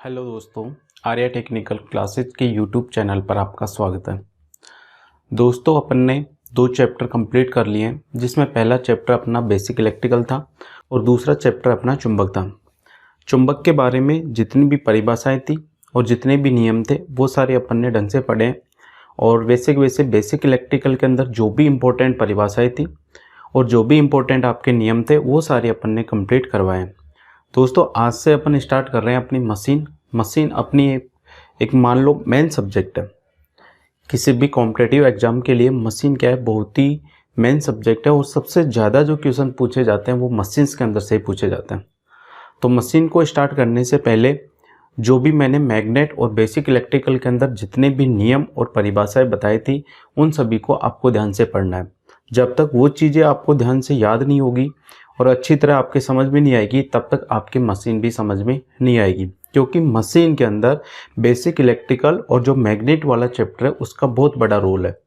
Hello दोस्तों, Arya technical classes के YouTube channel पर आपका स्वागत है। दोस्तों, अपन ने 2 चैप्टर कंप्लीट कर लिए हैं, जिसमें पहला चैप्टर अपना बेसिक इलेक्ट्रिकल था और दूसरा चैप्टर अपना चुंबक था। चुंबक के बारे में जितनी भी परिभाषाएं थी और जितने भी नियम थे वो सारे अपन ने ढंग से पढ़े हैं। और वैसे बेसिक इलेक्ट्रिकल के अंदर जो भी इम्पोर्टेंट परिभाषाएँ थी और जो भी इम्पोर्टेंट आपके नियम थे वो सारे अपन ने कंप्लीट करवाए हैं। दोस्तों, आज से अपन स्टार्ट कर रहे हैं अपनी मशीन अपनी एक मान लो मेन सब्जेक्ट है। किसी भी कॉम्पिटिटिव एग्जाम के लिए मशीन क्या है, बहुत ही मेन सब्जेक्ट है और सबसे ज़्यादा जो क्वेश्चन पूछे जाते हैं वो मशीन्स के अंदर से ही पूछे जाते हैं। तो मशीन को स्टार्ट करने से पहले जो भी मैंने मैग्नेट और बेसिक इलेक्ट्रिकल के अंदर जितने भी नियम और परिभाषाएं बताई थी उन सभी को आपको ध्यान से पढ़ना है। जब तक वो चीज़ें आपको ध्यान से याद नहीं होगी और अच्छी तरह आपके समझ में नहीं आएगी, तब तक आपकी मशीन भी समझ में नहीं आएगी। क्योंकि मशीन के अंदर बेसिक इलेक्ट्रिकल और जो मैग्नेट वाला चैप्टर है उसका बहुत बड़ा रोल है।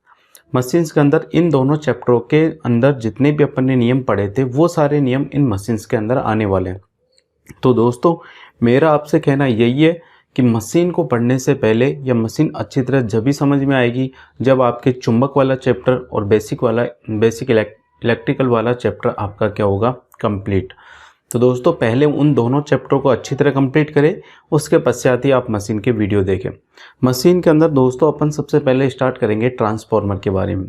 मशीन्स के अंदर इन दोनों चैप्टरों के अंदर जितने भी अपन ने नियम पढ़े थे वो सारे नियम इन मशीन्स के अंदर आने वाले हैं। तो दोस्तों, मेरा आपसे कहना यही है कि मशीन को पढ़ने से पहले या मशीन अच्छी तरह जब भी समझ में आएगी जब आपके चुंबक वाला चैप्टर और बेसिक इलेक्ट्रिकल वाला चैप्टर आपका क्या होगा, कंप्लीट। तो दोस्तों, पहले उन दोनों चैप्टरों को अच्छी तरह कंप्लीट करें, उसके पश्चात ही आप मशीन के वीडियो देखें। मशीन के अंदर दोस्तों अपन सबसे पहले स्टार्ट करेंगे ट्रांसफार्मर के बारे में।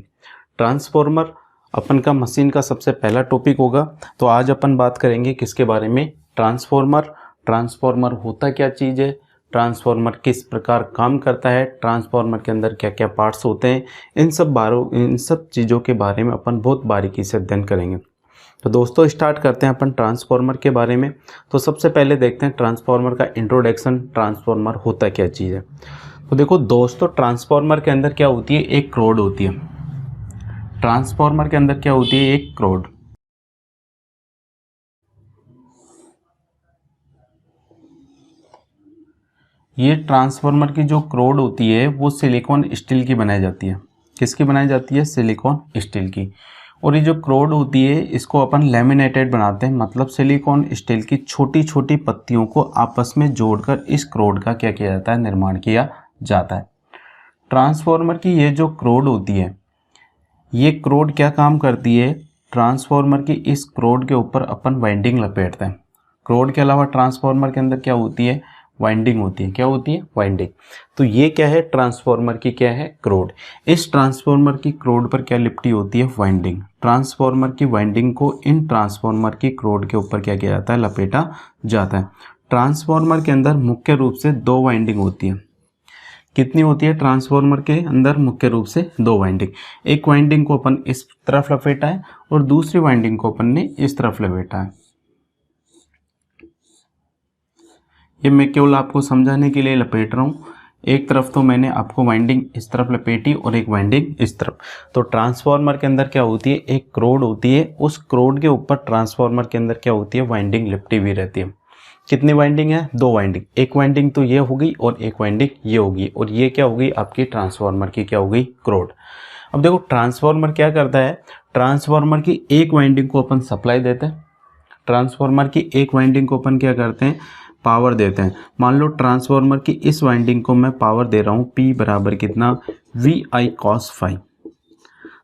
ट्रांसफार्मर अपन का मशीन का सबसे पहला टॉपिक होगा। तो आज अपन बात करेंगे किसके बारे में, ट्रांसफार्मर होता क्या चीज़ है, ट्रांसफार्मर किस प्रकार काम करता है, ट्रांसफार्मर के अंदर क्या क्या पार्ट्स होते हैं, इन सब चीज़ों के बारे में अपन बहुत बारीकी से अध्ययन करेंगे। तो दोस्तों, स्टार्ट करते हैं अपन ट्रांसफार्मर के बारे में। तो सबसे पहले देखते हैं ट्रांसफार्मर का इंट्रोडक्शन, ट्रांसफार्मर होता क्या चीज़ है। तो देखो दोस्तों, ट्रांसफार्मर के अंदर क्या होती है, एक रॉड होती है। ट्रांसफार्मर के अंदर क्या होती है, एक रॉड। ये ट्रांसफार्मर की जो रॉड होती है वो सिलिकॉन स्टील की बनाई जाती है। किसकी बनाई जाती है, सिलिकॉन स्टील की। और ये जो रॉड होती है इसको अपन लैमिनेटेड बनाते हैं, मतलब सिलिकॉन स्टील की छोटी छोटी पत्तियों को आपस में जोड़कर इस रॉड का क्या किया जाता है, निर्माण किया जाता है। ट्रांसफार्मर की ये जो रॉड होती है, ये रॉड क्या काम करती है, ट्रांसफार्मर की इस रॉड के ऊपर अपन वाइंडिंग लपेटते हैं। रॉड के अलावा ट्रांसफार्मर के अंदर क्या होती है, वाइंडिंग होती है। क्या होती है, वाइंडिंग। तो ये क्या है, ट्रांसफार्मर की क्या है, रॉड। इस ट्रांसफार्मर की रॉड पर क्या लिपटी होती है, वाइंडिंग। ट्रांसफार्मर की वाइंडिंग को इन ट्रांसफार्मर की रॉड के ऊपर क्या किया जाता है, लपेटा जाता है। ट्रांसफार्मर के अंदर मुख्य रूप से 2 वाइंडिंग होती है। कितनी होती है ट्रांसफार्मर के अंदर, मुख्य रूप से 2 वाइंडिंग। एक वाइंडिंग को अपन इस तरफ लपेटा है और दूसरी वाइंडिंग को अपन ने इस तरफ लपेटा है। ये मैं केवल आपको समझाने के लिए लपेट रहा हूँ। एक तरफ तो मैंने आपको वाइंडिंग इस तरफ लपेटी और एक वाइंडिंग इस तरफ। तो ट्रांसफार्मर के अंदर क्या होती है, एक रॉड होती है। उस रॉड के ऊपर ट्रांसफार्मर के अंदर क्या होती है, वाइंडिंग लिपटी हुई रहती है। कितनी वाइंडिंग है, 2 वाइंडिंग। एक वाइंडिंग तो ये होगी और एक वाइंडिंग ये होगी, और ये क्या होगी, आपकी ट्रांसफार्मर की क्या होगी, रॉड। अब देखो ट्रांसफार्मर क्या करता है, ट्रांसफार्मर की एक वाइंडिंग को अपन सप्लाई देते हैं। ट्रांसफार्मर की एक वाइंडिंग को अपन क्या करते हैं, पावर देते हैं। मान लो ट्रांसफार्मर की इस वाइंडिंग को मैं पावर दे रहा हूँ, P बराबर कितना, VI cos फाई।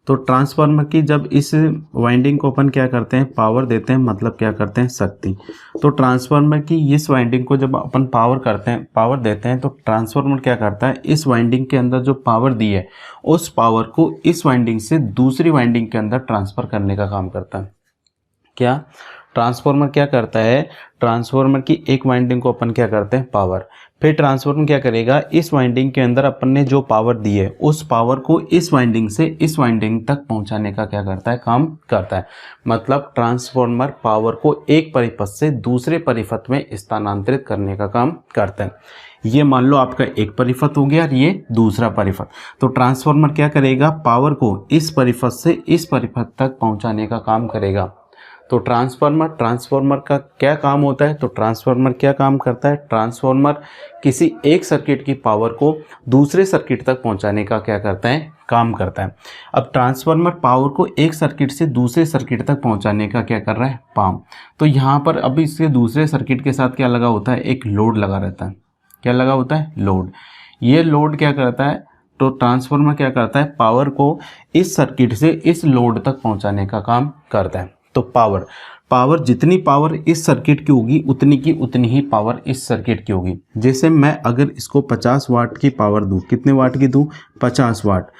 तो ट्रांसफार्मर की जब इस वाइंडिंग को अपन क्या करते हैं, पावर देते हैं, मतलब क्या करते हैं, शक्ति। तो ट्रांसफार्मर की इस वाइंडिंग को जब अपन पावर देते हैं तो ट्रांसफार्मर क्या करता है, इस वाइंडिंग के अंदर जो पावर दी है उस पावर को इस वाइंडिंग से दूसरी वाइंडिंग के अंदर ट्रांसफर करने का काम करता है। क्या ट्रांसफार्मर क्या करता है, ट्रांसफार्मर की एक वाइंडिंग को अपन क्या करते हैं, पावर। फिर ट्रांसफार्मर क्या करेगा, इस वाइंडिंग के अंदर अपन ने जो पावर दी है उस पावर को इस वाइंडिंग से इस वाइंडिंग तक पहुंचाने का क्या करता है, काम करता है। मतलब ट्रांसफार्मर पावर को एक परिपथ से दूसरे परिपथ में स्थानांतरित करने का काम करता है। ये मान लो आपका एक परिपथ हो गया और ये दूसरा परिपथ। तो ट्रांसफार्मर क्या करेगा, पावर को इस परिपथ से इस परिपथ तक पहुंचाने का काम करेगा। तो ट्रांसफार्मर का क्या काम होता है, तो ट्रांसफार्मर क्या काम करता है, ट्रांसफार्मर किसी एक सर्किट की पावर को दूसरे सर्किट तक पहुंचाने का क्या करता है, काम करता है। अब ट्रांसफार्मर पावर को एक सर्किट से दूसरे सर्किट तक पहुंचाने का क्या कर रहा है, काम। तो यहाँ पर अभी इसके दूसरे सर्किट के साथ क्या लगा होता है, एक लोड लगा रहता है। क्या लगा होता है, लोड। ये लोड क्या करता है, तो ट्रांसफार्मर क्या करता है, पावर को इस सर्किट से इस लोड तक पहुंचाने का काम करता है। तो पावर जितनी पावर इस सर्किट की होगी उतनी ही पावर इस सर्किट की होगी। जैसे मैं अगर इसको 50 वाट की पावर दूं, कितने वाट की दूं, 50 वाट,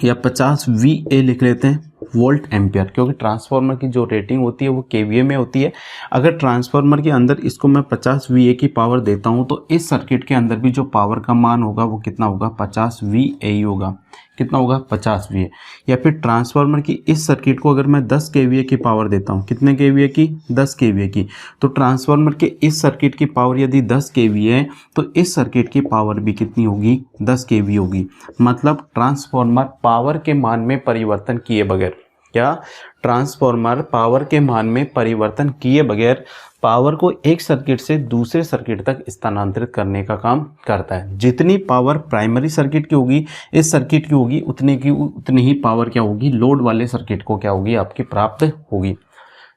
या 50 VA लिख लेते हैं, वोल्ट एम्पियर, क्योंकि ट्रांसफार्मर की जो रेटिंग होती है वो KVA में होती है। अगर ट्रांसफार्मर के अंदर इसको मैं 50 VA की पावर देता हूं तो इस सर्किट के अंदर भी जो पावर का मान होगा वो कितना होगा, 50 VA ही होगा। कितना होगा, 50 VA। या फिर ट्रांसफार्मर की इस सर्किट को अगर मैं 10 KVA की पावर देता हूँ, कितने KVA की, 10 KVA की, तो ट्रांसफार्मर के इस सर्किट की पावर यदि 10 KVA है तो इस सर्किट की पावर भी कितनी होगी, 10 KVA होगी। मतलब ट्रांसफार्मर पावर के मान में परिवर्तन किए बगैर, क्या, ट्रांसफार्मर पावर के मान में परिवर्तन किए बगैर पावर को एक सर्किट से दूसरे सर्किट तक स्थानांतरित करने का काम करता है। जितनी पावर प्राइमरी सर्किट की होगी, इस सर्किट की होगी, उतनी ही पावर क्या होगी, लोड वाले सर्किट को क्या होगी, आपकी प्राप्त होगी।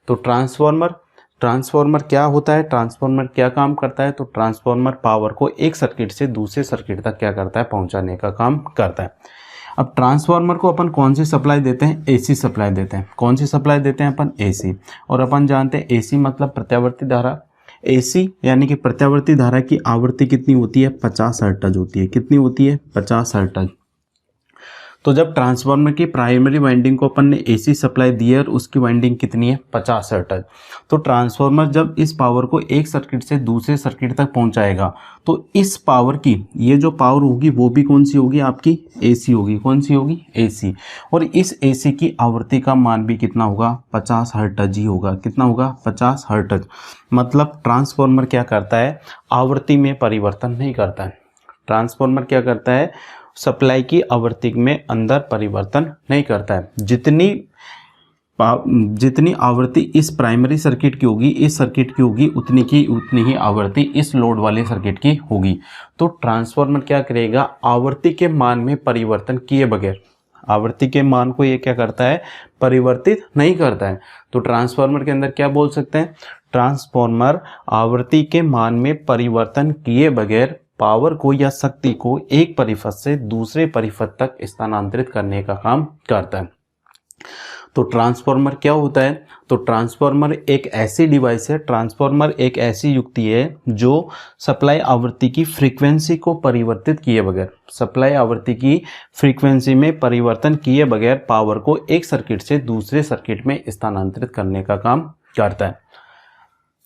तो ट्रांसफार्मर क्या होता है, ट्रांसफार्मर क्या काम करता है, तो ट्रांसफार्मर पावर को एक सर्किट से दूसरे सर्किट तक क्या करता है, पहुंचाने का काम करता है। अब ट्रांसफार्मर को अपन कौन सी सप्लाई देते हैं, AC सप्लाई देते हैं। कौन सी सप्लाई देते हैं अपन, AC। और अपन जानते हैं AC मतलब प्रत्यावर्ती धारा। AC यानी कि प्रत्यावर्ती धारा की आवृत्ति कितनी होती है, 50 हर्ट्ज होती है। कितनी होती है, 50 हर्ट्ज। तो जब ट्रांसफार्मर की प्राइमरी वाइंडिंग को अपन ने AC सप्लाई दी है और उसकी वाइंडिंग कितनी है, 50 हर्ट्ज, तो ट्रांसफार्मर जब इस पावर को एक सर्किट से दूसरे सर्किट तक पहुंचाएगा तो इस पावर की, ये जो पावर होगी वो भी कौन सी होगी, आपकी AC होगी। कौन सी होगी, AC। और इस AC की आवृत्ति का मान भी कितना होगा, 50 हर्ट्ज ही होगा। कितना होगा, 50 हर्ट्ज। मतलब ट्रांसफार्मर क्या करता है, आवृत्ति में परिवर्तन नहीं करता है। ट्रांसफार्मर क्या करता है, सप्लाई की आवृत्ति में अंदर परिवर्तन नहीं करता है। जितनी आवृत्ति इस प्राइमरी सर्किट की होगी, इस सर्किट की होगी, उतनी ही आवृत्ति इस लोड वाले सर्किट की होगी। तो ट्रांसफार्मर क्या करेगा, आवृत्ति के मान में परिवर्तन किए बगैर, आवृत्ति के मान को ये क्या करता है, परिवर्तित नहीं करता है। तो ट्रांसफार्मर के अंदर क्या बोल सकते हैं, ट्रांसफार्मर आवृत्ति के मान में परिवर्तन किए बगैर पावर को या शक्ति को एक परिपथ से दूसरे परिपथ तक स्थानांतरित करने का काम करता है। तो ट्रांसफार्मर क्या होता है, तो ट्रांसफार्मर एक ऐसी डिवाइस है, ट्रांसफार्मर एक ऐसी युक्ति है जो सप्लाई आवृत्ति की फ्रीक्वेंसी को परिवर्तित किए बगैर, सप्लाई आवृत्ति की फ्रीक्वेंसी में परिवर्तन किए बगैर पावर को एक सर्किट से दूसरे सर्किट में स्थानांतरित करने का काम करता है।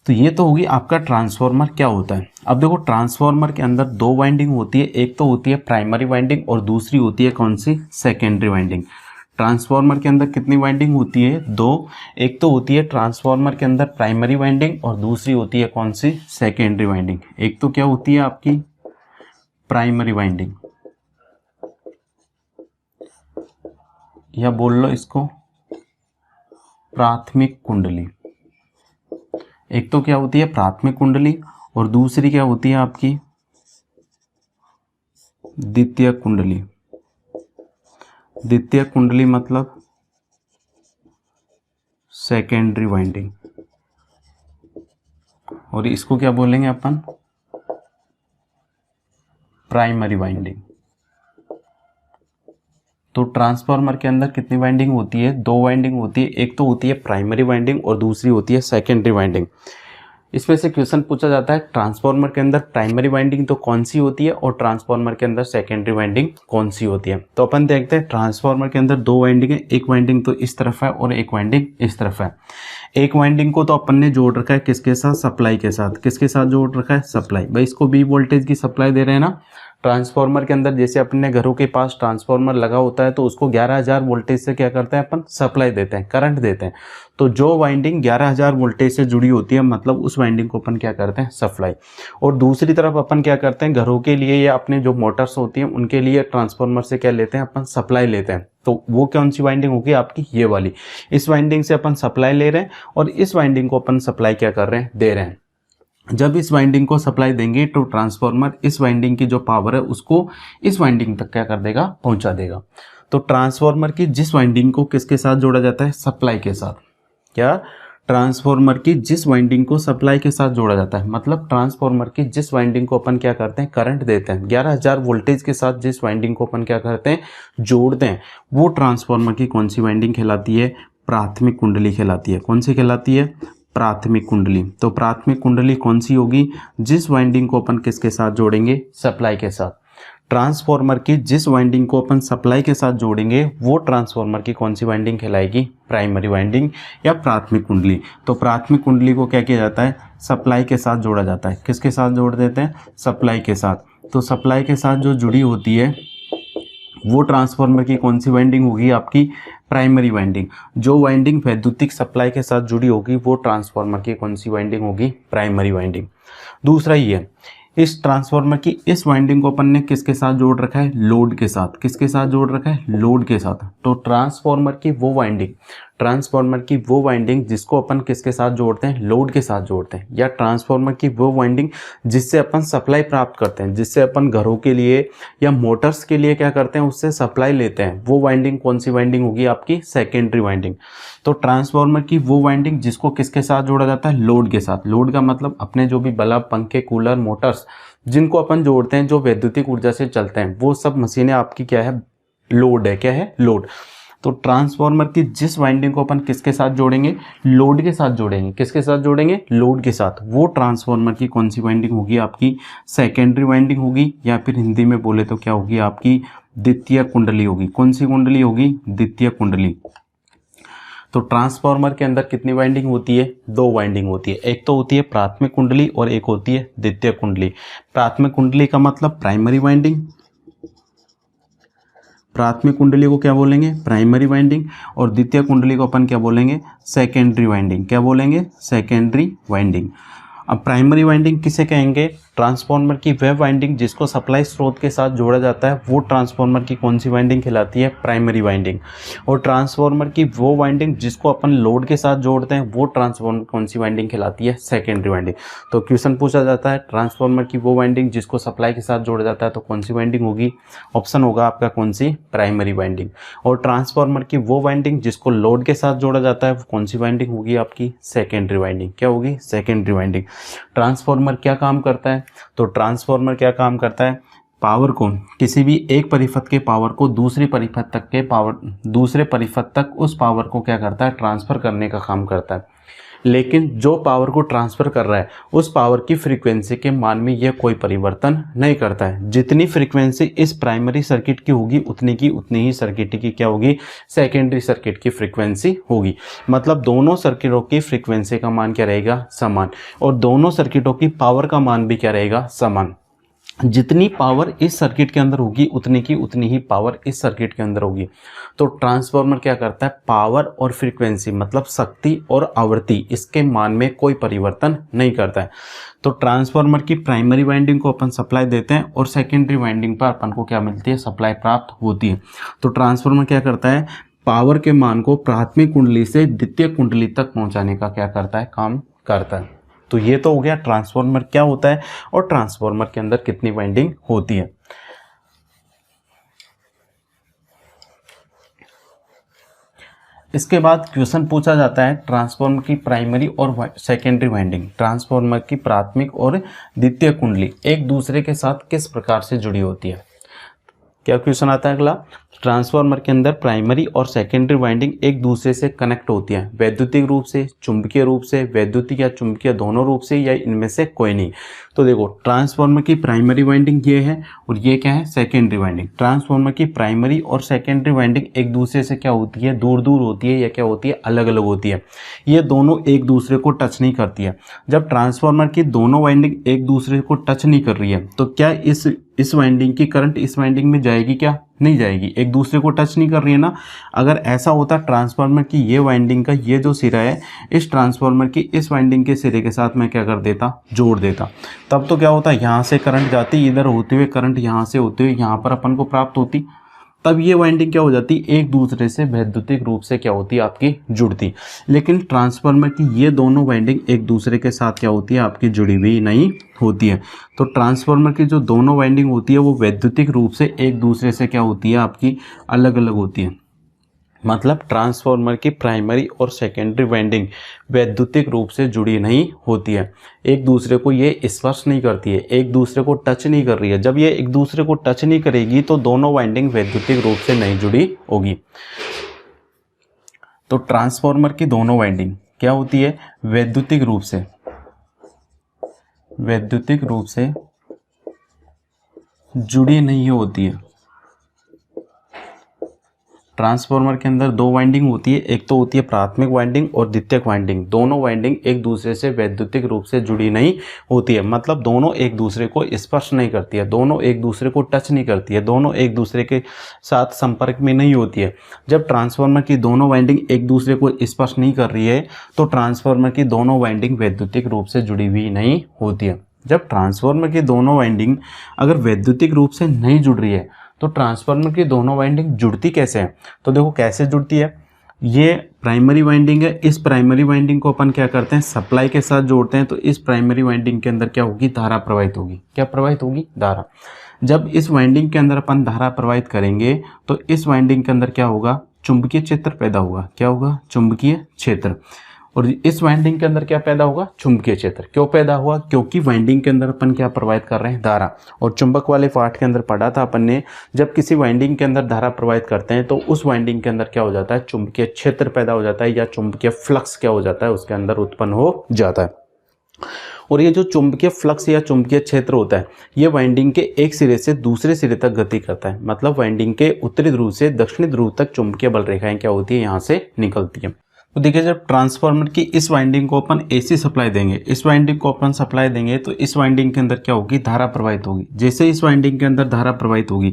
तो ये तो होगी आपका ट्रांसफार्मर क्या होता है। अब देखो ट्रांसफार्मर के अंदर दो वाइंडिंग होती है, एक तो होती है प्राइमरी वाइंडिंग और दूसरी होती है कौन सी, सेकेंडरी वाइंडिंग। ट्रांसफार्मर के अंदर कितनी वाइंडिंग होती है, दो। एक तो होती है ट्रांसफार्मर के अंदर प्राइमरी वाइंडिंग और दूसरी होती है कौन सी, सेकेंडरी वाइंडिंग। एक तो क्या होती है आपकी प्राइमरी वाइंडिंग, या बोल लो इसको प्राथमिक कुंडली। एक तो क्या होती है प्राथमिक कुंडली और दूसरी क्या होती है आपकी द्वितीय कुंडली। द्वितीय कुंडली मतलब सेकेंडरी वाइंडिंग, और इसको क्या बोलेंगे अपन, प्राइमरी वाइंडिंग। तो ट्रांसफार्मर के अंदर कितनी वाइंडिंग होती है, दो वाइंडिंग होती है। एक तो होती है प्राइमरी वाइंडिंग और दूसरी होती है सेकेंडरी वाइंडिंग। इसमें से क्वेश्चन पूछा जाता है ट्रांसफार्मर के अंदर प्राइमरी वाइंडिंग तो कौन सी होती है और ट्रांसफार्मर के अंदर सेकेंडरी वाइंडिंग कौन सी होती है। तो अपन देखते हैं ट्रांसफार्मर के अंदर दो वाइंडिंग है, एक वाइंडिंग तो इस तरफ है और एक वाइंडिंग इस तरफ है। एक वाइंडिंग को तो अपन ने जोड़ रखा है किसके साथ, सप्लाई के साथ। किसके साथ जोड़ रखा है, सप्लाई। भाई इसको B वोल्टेज की सप्लाई दे रहे हैं ना। ट्रांसफार्मर के अंदर जैसे अपने घरों के पास ट्रांसफार्मर लगा होता है तो उसको 11,000 वोल्टेज से क्या करते हैं अपन, सप्लाई देते हैं, करंट देते हैं। तो जो वाइंडिंग 11,000 वोल्टेज से जुड़ी होती है मतलब उस वाइंडिंग को अपन क्या करते हैं, सप्लाई। और दूसरी तरफ अपन क्या करते हैं, घरों के लिए या अपने जो मोटर्स होती हैं उनके लिए ट्रांसफार्मर से क्या लेते हैं अपन, सप्लाई लेते हैं। तो वो कौन सी वाइंडिंग होगी आपकी, ये वाली। इस वाइंडिंग से अपन सप्लाई ले रहे हैं और इस वाइंडिंग को अपन सप्लाई क्या कर रहे हैं, दे रहे हैं। जब इस वाइंडिंग को सप्लाई देंगे तो ट्रांसफार्मर इस वाइंडिंग की जो पावर है उसको इस वाइंडिंग तक क्या कर देगा, पहुंचा देगा। तो ट्रांसफार्मर की जिस वाइंडिंग को किसके साथ जोड़ा जाता है, सप्लाई के साथ। क्या ट्रांसफॉर्मर की जिस वाइंडिंग को सप्लाई के साथ जोड़ा जाता है, मतलब ट्रांसफॉर्मर की जिस वाइंडिंग को अपन क्या करते हैं, करंट देते हैं 11,000 वोल्टेज के साथ, जिस वाइंडिंग को अपन क्या करते हैं, जोड़ते हैं, वो ट्रांसफॉर्मर की कौन सी वाइंडिंग कहलाती है, प्राथमिक कुंडली कहलाती है। कौन सी कहलाती है, प्राथमिक कुंडली। तो प्राथमिक कुंडली कौन सी होगी, जिस वाइंडिंग को अपन किसके साथ जोड़ेंगे, सप्लाई के साथ। ट्रांसफॉर्मर की जिस वाइंडिंग को अपन सप्लाई के साथ जोड़ेंगे वो ट्रांसफॉर्मर की कौन सी वाइंडिंग कहलाएगी, प्राइमरी वाइंडिंग या प्राथमिक कुंडली। तो प्राथमिक कुंडली को क्या किया जाता है, सप्लाई के साथ जोड़ा जाता है। किसके साथ जोड़ देते हैं, सप्लाई के साथ। तो सप्लाई के साथ जो जुड़ी होती है वो ट्रांसफॉर्मर की कौन सी वाइंडिंग होगी, आपकी प्राइमरी वाइंडिंग। जो वाइंडिंग वैद्युतिक सप्लाई के साथ जुड़ी होगी वो ट्रांसफॉर्मर की कौन सी वाइंडिंग होगी, प्राइमरी वाइंडिंग। दूसरा ये है, इस ट्रांसफॉर्मर की इस वाइंडिंग को अपन ने किसके साथ जोड़ रखा है, लोड के साथ। किसके साथ जोड़ रखा है, लोड के साथ। तो ट्रांसफॉर्मर की वो वाइंडिंग जिसको अपन किसके साथ जोड़ते हैं, लोड के साथ जोड़ते हैं, या ट्रांसफॉर्मर की वो वाइंडिंग जिससे अपन सप्लाई प्राप्त करते हैं, जिससे अपन घरों के लिए या मोटर्स के लिए क्या करते हैं, उससे सप्लाई लेते हैं, वो वाइंडिंग कौन सी वाइंडिंग होगी, आपकी सेकेंडरी वाइंडिंग। तो ट्रांसफॉर्मर की वो वाइंडिंग जिसको किसके साथ जोड़ा जाता है, लोड के साथ। लोड का मतलब अपने जो भी बल्ब, पंखे, कूलर, मोटर्स जिनको अपन जोड़ते हैं, जो वैद्युतिक ऊर्जा से चलते हैं, वो सब मशीनें आपकी क्या है, लोड है। क्या है, लोड। तो ट्रांसफॉर्मर की जिस वाइंडिंग को अपन किसके साथ जोड़ेंगे, लोड के साथ जोड़ेंगे। किसके साथ जोड़ेंगे, लोड के साथ। वो ट्रांसफॉर्मर की कौन सी वाइंडिंग होगी, आपकी सेकेंडरी वाइंडिंग होगी, या फिर हिंदी में बोले तो क्या होगी, आपकी द्वितीय कुंडली होगी। कौन सी कुंडली होगी, द्वितीय कुंडली। तो ट्रांसफॉर्मर के अंदर कितनी वाइंडिंग होती है, दो वाइंडिंग होती है। एक तो होती है प्राथमिक कुंडली और एक होती है द्वितीय कुंडली। प्राथमिक कुंडली का मतलब प्राइमरी वाइंडिंग, प्राथमिक कुंडली को क्या बोलेंगे, प्राइमरी वाइंडिंग, और द्वितीय कुंडली को अपन क्या बोलेंगे, सेकेंडरी वाइंडिंग। क्या बोलेंगे, सेकेंडरी वाइंडिंग। अब प्राइमरी वाइंडिंग किसे कहेंगे, ट्रांसफॉर्मर की वह वाइंडिंग जिसको सप्लाई स्रोत के साथ जोड़ा जाता है, वो ट्रांसफॉर्मर की कौन सी वाइंडिंग कहलाती है, प्राइमरी वाइंडिंग। और ट्रांसफॉर्मर की वो वाइंडिंग जिसको अपन लोड के साथ जोड़ते हैं, वो ट्रांसफॉर्मर कौन सी वाइंडिंग कहलाती है, सेकेंडरी वाइंडिंग। तो क्वेश्चन पूछा जाता है, ट्रांसफॉर्मर की वो वाइंडिंग जिसको सप्लाई के साथ जोड़ा जाता है तो कौन सी वाइंडिंग होगी, ऑप्शन होगा आपका कौन सी, प्राइमरी वाइंडिंग। और ट्रांसफॉर्मर की वो वाइंडिंग जिसको लोड के साथ जोड़ा जाता है, वो कौन सी वाइंडिंग होगी, आपकी सेकेंडरी वाइंडिंग। क्या होगी, सेकेंडरी वाइंडिंग। ट्रांसफॉर्मर क्या काम करता है, तो ट्रांसफॉर्मर क्या काम करता है, पावर को, किसी भी एक परिपथ के पावर को दूसरे परिपथ तक उस पावर को क्या करता है, ट्रांसफर करने का काम करता है। लेकिन जो पावर को ट्रांसफर कर रहा है उस पावर की फ्रीक्वेंसी के मान में यह कोई परिवर्तन नहीं करता है। जितनी फ्रीक्वेंसी इस प्राइमरी सर्किट की होगी उतनी ही सर्किट की क्या होगी, सेकेंडरी सर्किट की फ्रीक्वेंसी होगी। मतलब दोनों सर्किटों की फ्रीक्वेंसी का मान क्या रहेगा, समान, और दोनों सर्किटों की पावर का मान भी क्या रहेगा, समान। जितनी पावर इस सर्किट के अंदर होगी उतनी ही पावर इस सर्किट के अंदर होगी। तो ट्रांसफार्मर क्या करता है, पावर और फ्रीक्वेंसी मतलब शक्ति और आवृत्ति, इसके मान में कोई परिवर्तन नहीं करता है। तो ट्रांसफार्मर की प्राइमरी वाइंडिंग को अपन सप्लाई देते हैं और सेकेंडरी वाइंडिंग पर अपन को क्या मिलती है, सप्लाई प्राप्त होती है। तो ट्रांसफार्मर क्या करता है, पावर के मान को प्राथमिक कुंडली से द्वितीय कुंडली तक पहुंचाने का क्या करता है, काम करता है। तो ये तो हो गया ट्रांसफार्मर क्या होता है और ट्रांसफार्मर के अंदर कितनी वाइंडिंग होती है। इसके बाद क्वेश्चन पूछा जाता है ट्रांसफार्मर की प्राइमरी और सेकेंडरी वाइंडिंग, ट्रांसफार्मर की प्राथमिक और द्वितीय कुंडली एक दूसरे के साथ किस प्रकार से जुड़ी होती है। क्या क्वेश्चन आता है अगला, ट्रांसफार्मर के अंदर प्राइमरी और सेकेंडरी वाइंडिंग एक दूसरे से कनेक्ट होती है, वैद्युतिक रूप से, चुंबकीय रूप से, वैद्युतिक या चुंबकीय दोनों रूप से, या इनमें से कोई नहीं। तो देखो ट्रांसफार्मर की प्राइमरी वाइंडिंग ये है और ये क्या है, सेकेंडरी वाइंडिंग। ट्रांसफार्मर की प्राइमरी और सेकेंडरी वाइंडिंग एक दूसरे से क्या होती है, दूर दूर होती है, या क्या होती है, अलग अलग होती है। ये दोनों एक दूसरे को टच नहीं करती है। जब ट्रांसफार्मर की दोनों वाइंडिंग एक दूसरे को टच नहीं कर रही है तो क्या इस वाइंडिंग की करंट इस वाइंडिंग में जाएगी, क्या नहीं जाएगी, एक दूसरे को टच नहीं कर रही है ना। अगर ऐसा होता ट्रांसफार्मर की ये वाइंडिंग का ये जो सिरा है इस ट्रांसफार्मर की इस वाइंडिंग के सिरे के साथ मैं क्या कर देता, जोड़ देता, तब तो क्या होता, यहाँ से करंट जाती, इधर होते हुए करंट यहाँ से होते हुए यहाँ पर अपन को प्राप्त होती, तब ये वाइंडिंग क्या हो जाती, एक दूसरे से वैद्युतिक रूप से क्या होती, आपकी जुड़ती। लेकिन ट्रांसफार्मर की ये दोनों वाइंडिंग एक दूसरे के साथ क्या होती है, आपकी जुड़ी हुई नहीं होती है। तो ट्रांसफार्मर की जो दोनों वाइंडिंग होती है वो वैद्युतिक रूप से एक दूसरे से क्या होती है, आपकी अलग अलग होती है। मतलब ट्रांसफार्मर की प्राइमरी और सेकेंडरी वाइंडिंग वैद्युतिक रूप से जुड़ी नहीं होती है, एक दूसरे को ये स्पर्श नहीं करती है, एक दूसरे को टच नहीं कर रही है। जब ये एक दूसरे को टच नहीं करेगी तो दोनों वाइंडिंग वैद्युतिक रूप से नहीं जुड़ी होगी। तो ट्रांसफार्मर की दोनों वाइंडिंग क्या होती है, वैद्युतिक रूप से जुड़ी नहीं होती है। ट्रांसफार्मर के अंदर दो वाइंडिंग होती है, एक तो होती है प्राथमिक वाइंडिंग और द्वितीयक वाइंडिंग। दोनों वाइंडिंग एक दूसरे से वैद्युतिक रूप से जुड़ी नहीं होती है, मतलब दोनों एक दूसरे को स्पर्श नहीं करती है, दोनों एक दूसरे को टच नहीं करती है, दोनों एक दूसरे के साथ संपर्क में नहीं होती है। जब ट्रांसफार्मर की दोनों वाइंडिंग एक दूसरे को स्पर्श नहीं कर रही है तो ट्रांसफार्मर की दोनों वाइंडिंग वैद्युतिक रूप से जुड़ी हुई नहीं होती है। जब ट्रांसफार्मर की दोनों वाइंडिंग अगर वैद्युतिक रूप से नहीं जुड़ रही है तो ट्रांसफार्मर की दोनों वाइंडिंग जुड़ती कैसे है, तो देखो कैसे जुड़ती है। ये प्राइमरी वाइंडिंग है, इस प्राइमरी वाइंडिंग को अपन क्या करते हैं, सप्लाई के साथ जोड़ते हैं। तो इस प्राइमरी वाइंडिंग के अंदर क्या होगी, धारा प्रवाहित होगी। क्या प्रवाहित होगी, धारा। जब इस वाइंडिंग के अंदर अपन धारा प्रवाहित करेंगे तो इस वाइंडिंग के अंदर क्या होगा, चुंबकीय क्षेत्र पैदा होगा। क्या होगा, चुंबकीय क्षेत्र। और इस वाइंडिंग के अंदर क्या पैदा होगा, चुंबकीय क्षेत्र। क्यों पैदा हुआ, क्योंकि वाइंडिंग के अंदर अपन क्या प्रवाहित कर रहे हैं, धारा। और चुंबक वाले पार्ट के अंदर पढ़ा था अपन ने, जब किसी वाइंडिंग के अंदर धारा प्रवाहित करते हैं तो उस वाइंडिंग के अंदर क्या हो जाता है, चुंबकीय क्षेत्र पैदा हो जाता है, या चुंबकीय फ्लक्स क्या हो जाता है, उसके अंदर उत्पन्न हो जाता है। और ये जो चुंबकीय फ्लक्स या चुंबकीय क्षेत्र होता है, ये वाइंडिंग के एक सिरे से दूसरे सिरे तक गति करता है। मतलब वाइंडिंग के उत्तरी ध्रुव से दक्षिणी ध्रुव तक चुंबकीय बल रेखाएं क्या होती है, यहाँ से निकलती है। तो देखिए, जब ट्रांसफार्मर की इस वाइंडिंग को अपन एसी सप्लाई देंगे, इस वाइंडिंग को अपन सप्लाई देंगे तो इस वाइंडिंग के अंदर क्या होगी, धारा प्रवाहित होगी। जैसे इस वाइंडिंग के अंदर धारा प्रवाहित होगी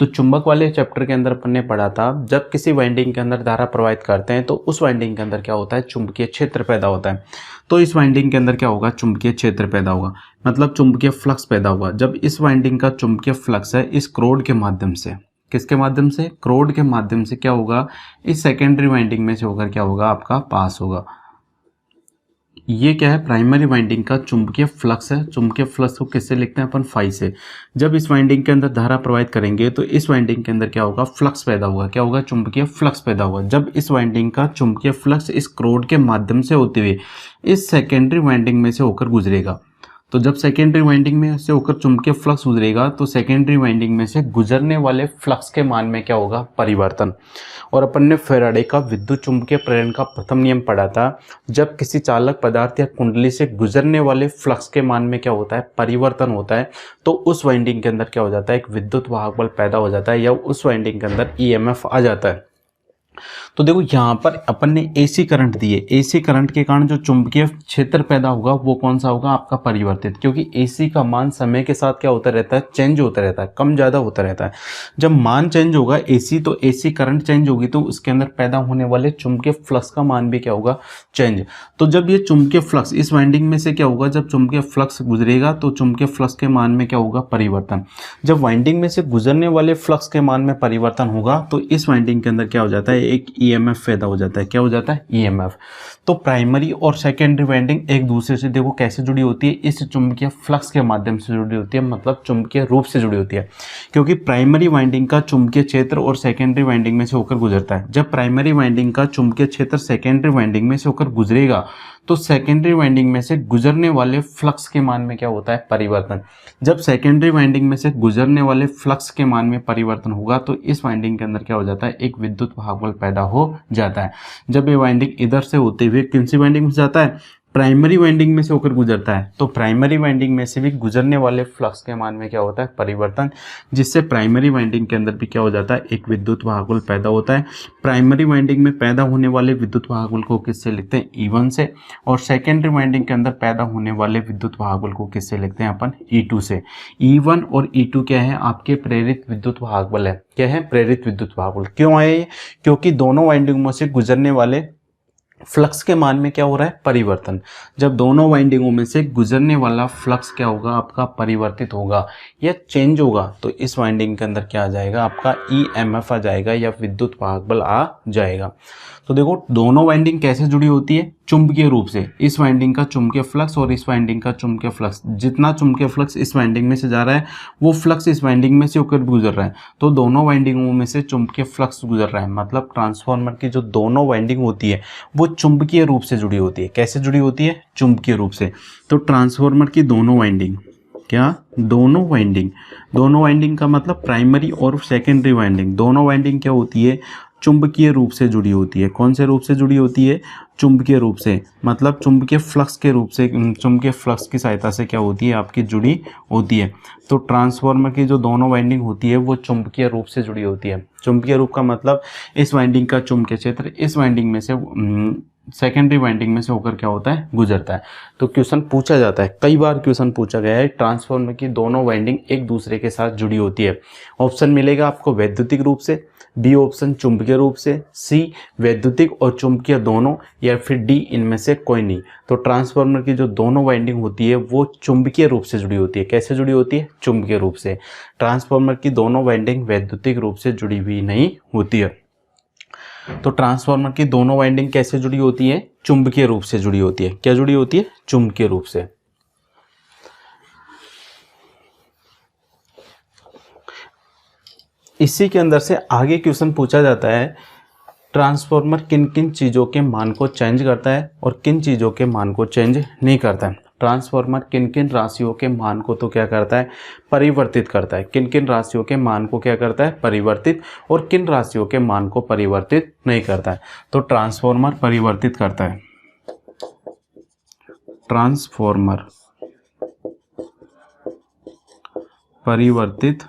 तो चुंबक वाले चैप्टर के अंदर अपन ने पढ़ा था, जब किसी वाइंडिंग के अंदर धारा प्रवाहित करते हैं तो उस वाइंडिंग के अंदर क्या होता है, चुंबकीय क्षेत्र पैदा होता है। तो इस वाइंडिंग के अंदर क्या होगा, चुंबकीय क्षेत्र पैदा होगा, मतलब चुंबकीय फ्लक्स पैदा होगा। जब इस वाइंडिंग का चुंबकीय फ्लक्स है इस क्रोड के माध्यम से, किसके माध्यम से, क्रोड के माध्यम से क्या होगा, इस सेकेंडरी वाइंडिंग में से होकर क्या होगा, आपका पास होगा। ये क्या है, प्राइमरी वाइंडिंग का चुंबकीय फ्लक्स है। चुंबकीय फ्लक्स को किससे लिखते हैं अपन, फाई से। जब इस वाइंडिंग के अंदर धारा प्रवाहित करेंगे तो इस वाइंडिंग के अंदर क्या होगा, फ्लक्स पैदा होगा। क्या होगा, चुंबकीय फ्लक्स पैदा होगा। जब इस वाइंडिंग का चुंबकीय फ्लक्स इस क्रोड के माध्यम से होते हुए इस सेकेंडरी वाइंडिंग में से होकर गुजरेगा, तो जब सेकेंडरी वाइंडिंग में से होकर चुंबकीय फ्लक्स गुजरेगा तो सेकेंडरी वाइंडिंग में से गुजरने वाले फ्लक्स के मान में क्या होगा, परिवर्तन। और अपन ने फैराडे का विद्युत चुंबकीय प्रेरण का प्रथम नियम पढ़ा था, जब किसी चालक पदार्थ या कुंडली से गुजरने वाले फ्लक्स के मान में क्या होता है, परिवर्तन होता है, तो उस वाइंडिंग के अंदर क्या हो जाता है, एक विद्युत वाहक बल पैदा हो जाता है, या उस वाइंडिंग के अंदर ईएमएफ आ जाता है। तो देखो यहाँ पर अपन ने एसी करंट दिए, एसी करंट के कारण जो चुंबकीय क्षेत्र पैदा होगा वो कौन सा होगा, आपका परिवर्तित। क्योंकि एसी का मान समय के साथ क्या होता रहता है, चेंज होता रहता है, कम ज़्यादा होता रहता है। जब मान चेंज होगा एसी, तो एसी करंट चेंज होगी तो उसके अंदर पैदा होने वाले चुंबकीय फ्लक्स का मान भी क्या होगा, चेंज। तो जब ये चुंबकीय फ्लक्स इस वाइंडिंग में से क्या होगा, जब चुंबकीय फ्लक्स गुजरेगा तो चुंबकीय फ्लक्स के मान में क्या होगा, परिवर्तन। जब वाइंडिंग में से गुजरने वाले फ्लक्स के मान में परिवर्तन होगा तो इस वाइंडिंग के अंदर क्या हो जाता है, एक ईएमएफ पैदा हो जाता है। क्या हो जाता है, ईएमएफ। तो प्राइमरी और सेकेंडरी वाइंडिंग एक दूसरे से देखो कैसे जुड़ी होती है, इस चुंबकीय फ्लक्स के माध्यम से जुड़ी होती है, मतलब चुंबकीय रूप से जुड़ी होती है। क्योंकि प्राइमरी वाइंडिंग का चुंबकीय क्षेत्र और सेकेंडरी वाइंडिंग में से होकर गुजरता है। जब प्राइमरी वाइंडिंग का चुंबकीय क्षेत्र सेकेंडरी वाइंडिंग में से होकर गुजरेगा तो सेकेंडरी वाइंडिंग में से गुजरने वाले फ्लक्स के मान में क्या होता है, परिवर्तन। जब सेकेंडरी वाइंडिंग में से गुजरने वाले फ्लक्स के मान में परिवर्तन होगा तो इस वाइंडिंग के अंदर क्या हो जाता है, एक विद्युत वाहक बल पैदा हो जाता है। जब ये वाइंडिंग इधर से होते हुए किन सी वाइंडिंग में जाता है, प्राइमरी वाइंडिंग में से होकर गुजरता है, तो प्राइमरी वाइंडिंग में से भी गुजरने वाले फ्लक्स के मान में क्या होता है, परिवर्तन, जिससे प्राइमरी वाइंडिंग के अंदर भी क्या हो जाता है, एक विद्युत वाहक बल पैदा होता है। प्राइमरी वाइंडिंग में पैदा होने वाले विद्युत वाहक बल को किससे लिखते हैं, E1 से, और सेकेंडरी वाइंडिंग के अंदर पैदा होने वाले विद्युत वाहक बल को किससे लिखते हैं अपन, E2 से। E1 और E2 क्या है, आपके प्रेरित विद्युत वाहक बल है। क्या है, प्रेरित विद्युत वाहक बल। क्यों आए ये, क्योंकि दोनों वाइंडिंगों से गुजरने वाले फ्लक्स के मान में क्या हो रहा है, परिवर्तन। जब दोनों वाइंडिंगों में से गुजरने वाला फ्लक्स क्या होगा, आपका परिवर्तित होगा या चेंज होगा, तो इस वाइंडिंग के अंदर क्या आ जाएगा, आपका ईएमएफ आ जाएगा या विद्युत वाहक बल आ जाएगा। तो देखो दोनों वाइंडिंग कैसे जुड़ी होती है, चुंबकीय रूप से, इस वाइंडिंग का चुंबकीय फ्लक्स और इस वाइंडिंग का चुंबकीय फ्लक्स, जितना चुंबकीय फ्लक्स इस वाइंडिंग में से जा रहा है वो फ्लक्स इस वाइंडिंग में से होकर गुजर रहा है, तो दोनों वाइंडिंगों में से चुंबकीय फ्लक्स गुजर रहा है। मतलब ट्रांसफार्मर की जो दोनों वाइंडिंग होती है वो चुंबकीय रूप से जुड़ी होती है। कैसे जुड़ी होती है? चुंबकीय रूप से। तो ट्रांसफार्मर की दोनों वाइंडिंग, क्या? दोनों वाइंडिंग का मतलब प्राइमरी और सेकेंडरी वाइंडिंग, दोनों वाइंडिंग क्या होती है? चुंबकीय रूप से जुड़ी होती है। कौन से रूप से जुड़ी होती है? चुंबकीय रूप से, मतलब चुंबकीय फ्लक्स के रूप से, चुंबकीय फ्लक्स की सहायता से क्या होती है? आपकी जुड़ी होती है। तो ट्रांसफार्मर की जो दोनों वाइंडिंग होती है वो चुंबकीय रूप से जुड़ी होती है। चुंबकीय रूप का मतलब इस वाइंडिंग का चुंबकीय क्षेत्र इस वाइंडिंग में से सेकेंडरी वाइंडिंग में से होकर क्या होता है? गुजरता है। तो क्वेश्चन पूछा जाता है, कई बार क्वेश्चन पूछा गया है, ट्रांसफार्मर की दोनों वाइंडिंग एक दूसरे के साथ जुड़ी होती है। ऑप्शन मिलेगा आपको वैद्युतिक रूप से, बी ऑप्शन चुंबकीय रूप से, सी वैद्युतिक और चुंबकीय दोनों, या फिर डी इनमें से कोई नहीं। तो ट्रांसफार्मर की जो दोनों वाइंडिंग होती है वो चुंबकीय रूप से जुड़ी होती है। कैसे जुड़ी होती है? चुंबकीय रूप से। ट्रांसफार्मर की दोनों वाइंडिंग वैद्युतिक रूप से जुड़ी हुई नहीं होती है। तो ट्रांसफार्मर की दोनों वाइंडिंग कैसे जुड़ी होती है? चुंबकीय रूप से जुड़ी होती है। क्या जुड़ी होती है? चुंबकीय रूप से। इसी के अंदर से आगे क्वेश्चन पूछा जाता है, ट्रांसफार्मर किन किन चीज़ों के मान को चेंज करता है और किन चीज़ों के मान को चेंज नहीं करता है। ट्रांसफार्मर किन किन राशियों के मान को तो क्या करता है? परिवर्तित करता है। किन किन राशियों के मान को क्या करता है? परिवर्तित, और किन राशियों के मान को परिवर्तित नहीं करता है। तो ट्रांसफार्मर परिवर्तित करता है, ट्रांसफार्मर परिवर्तित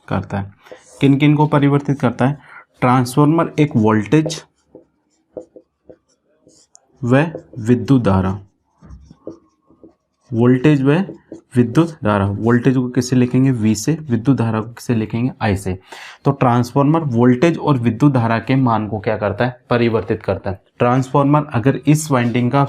करता है। किन किन को परिवर्तित करता है? ट्रांसफार्मर एक वोल्टेज व विद्युत धारा, वोल्टेज व विद्युत धारा, वोल्टेज को किससे लिखेंगे? V से, विद्युत धारा को किससे लिखेंगे? I से। तो ट्रांसफार्मर वोल्टेज और विद्युत धारा के मान को क्या करता है? परिवर्तित करता है। ट्रांसफार्मर अगर इस वाइंडिंग का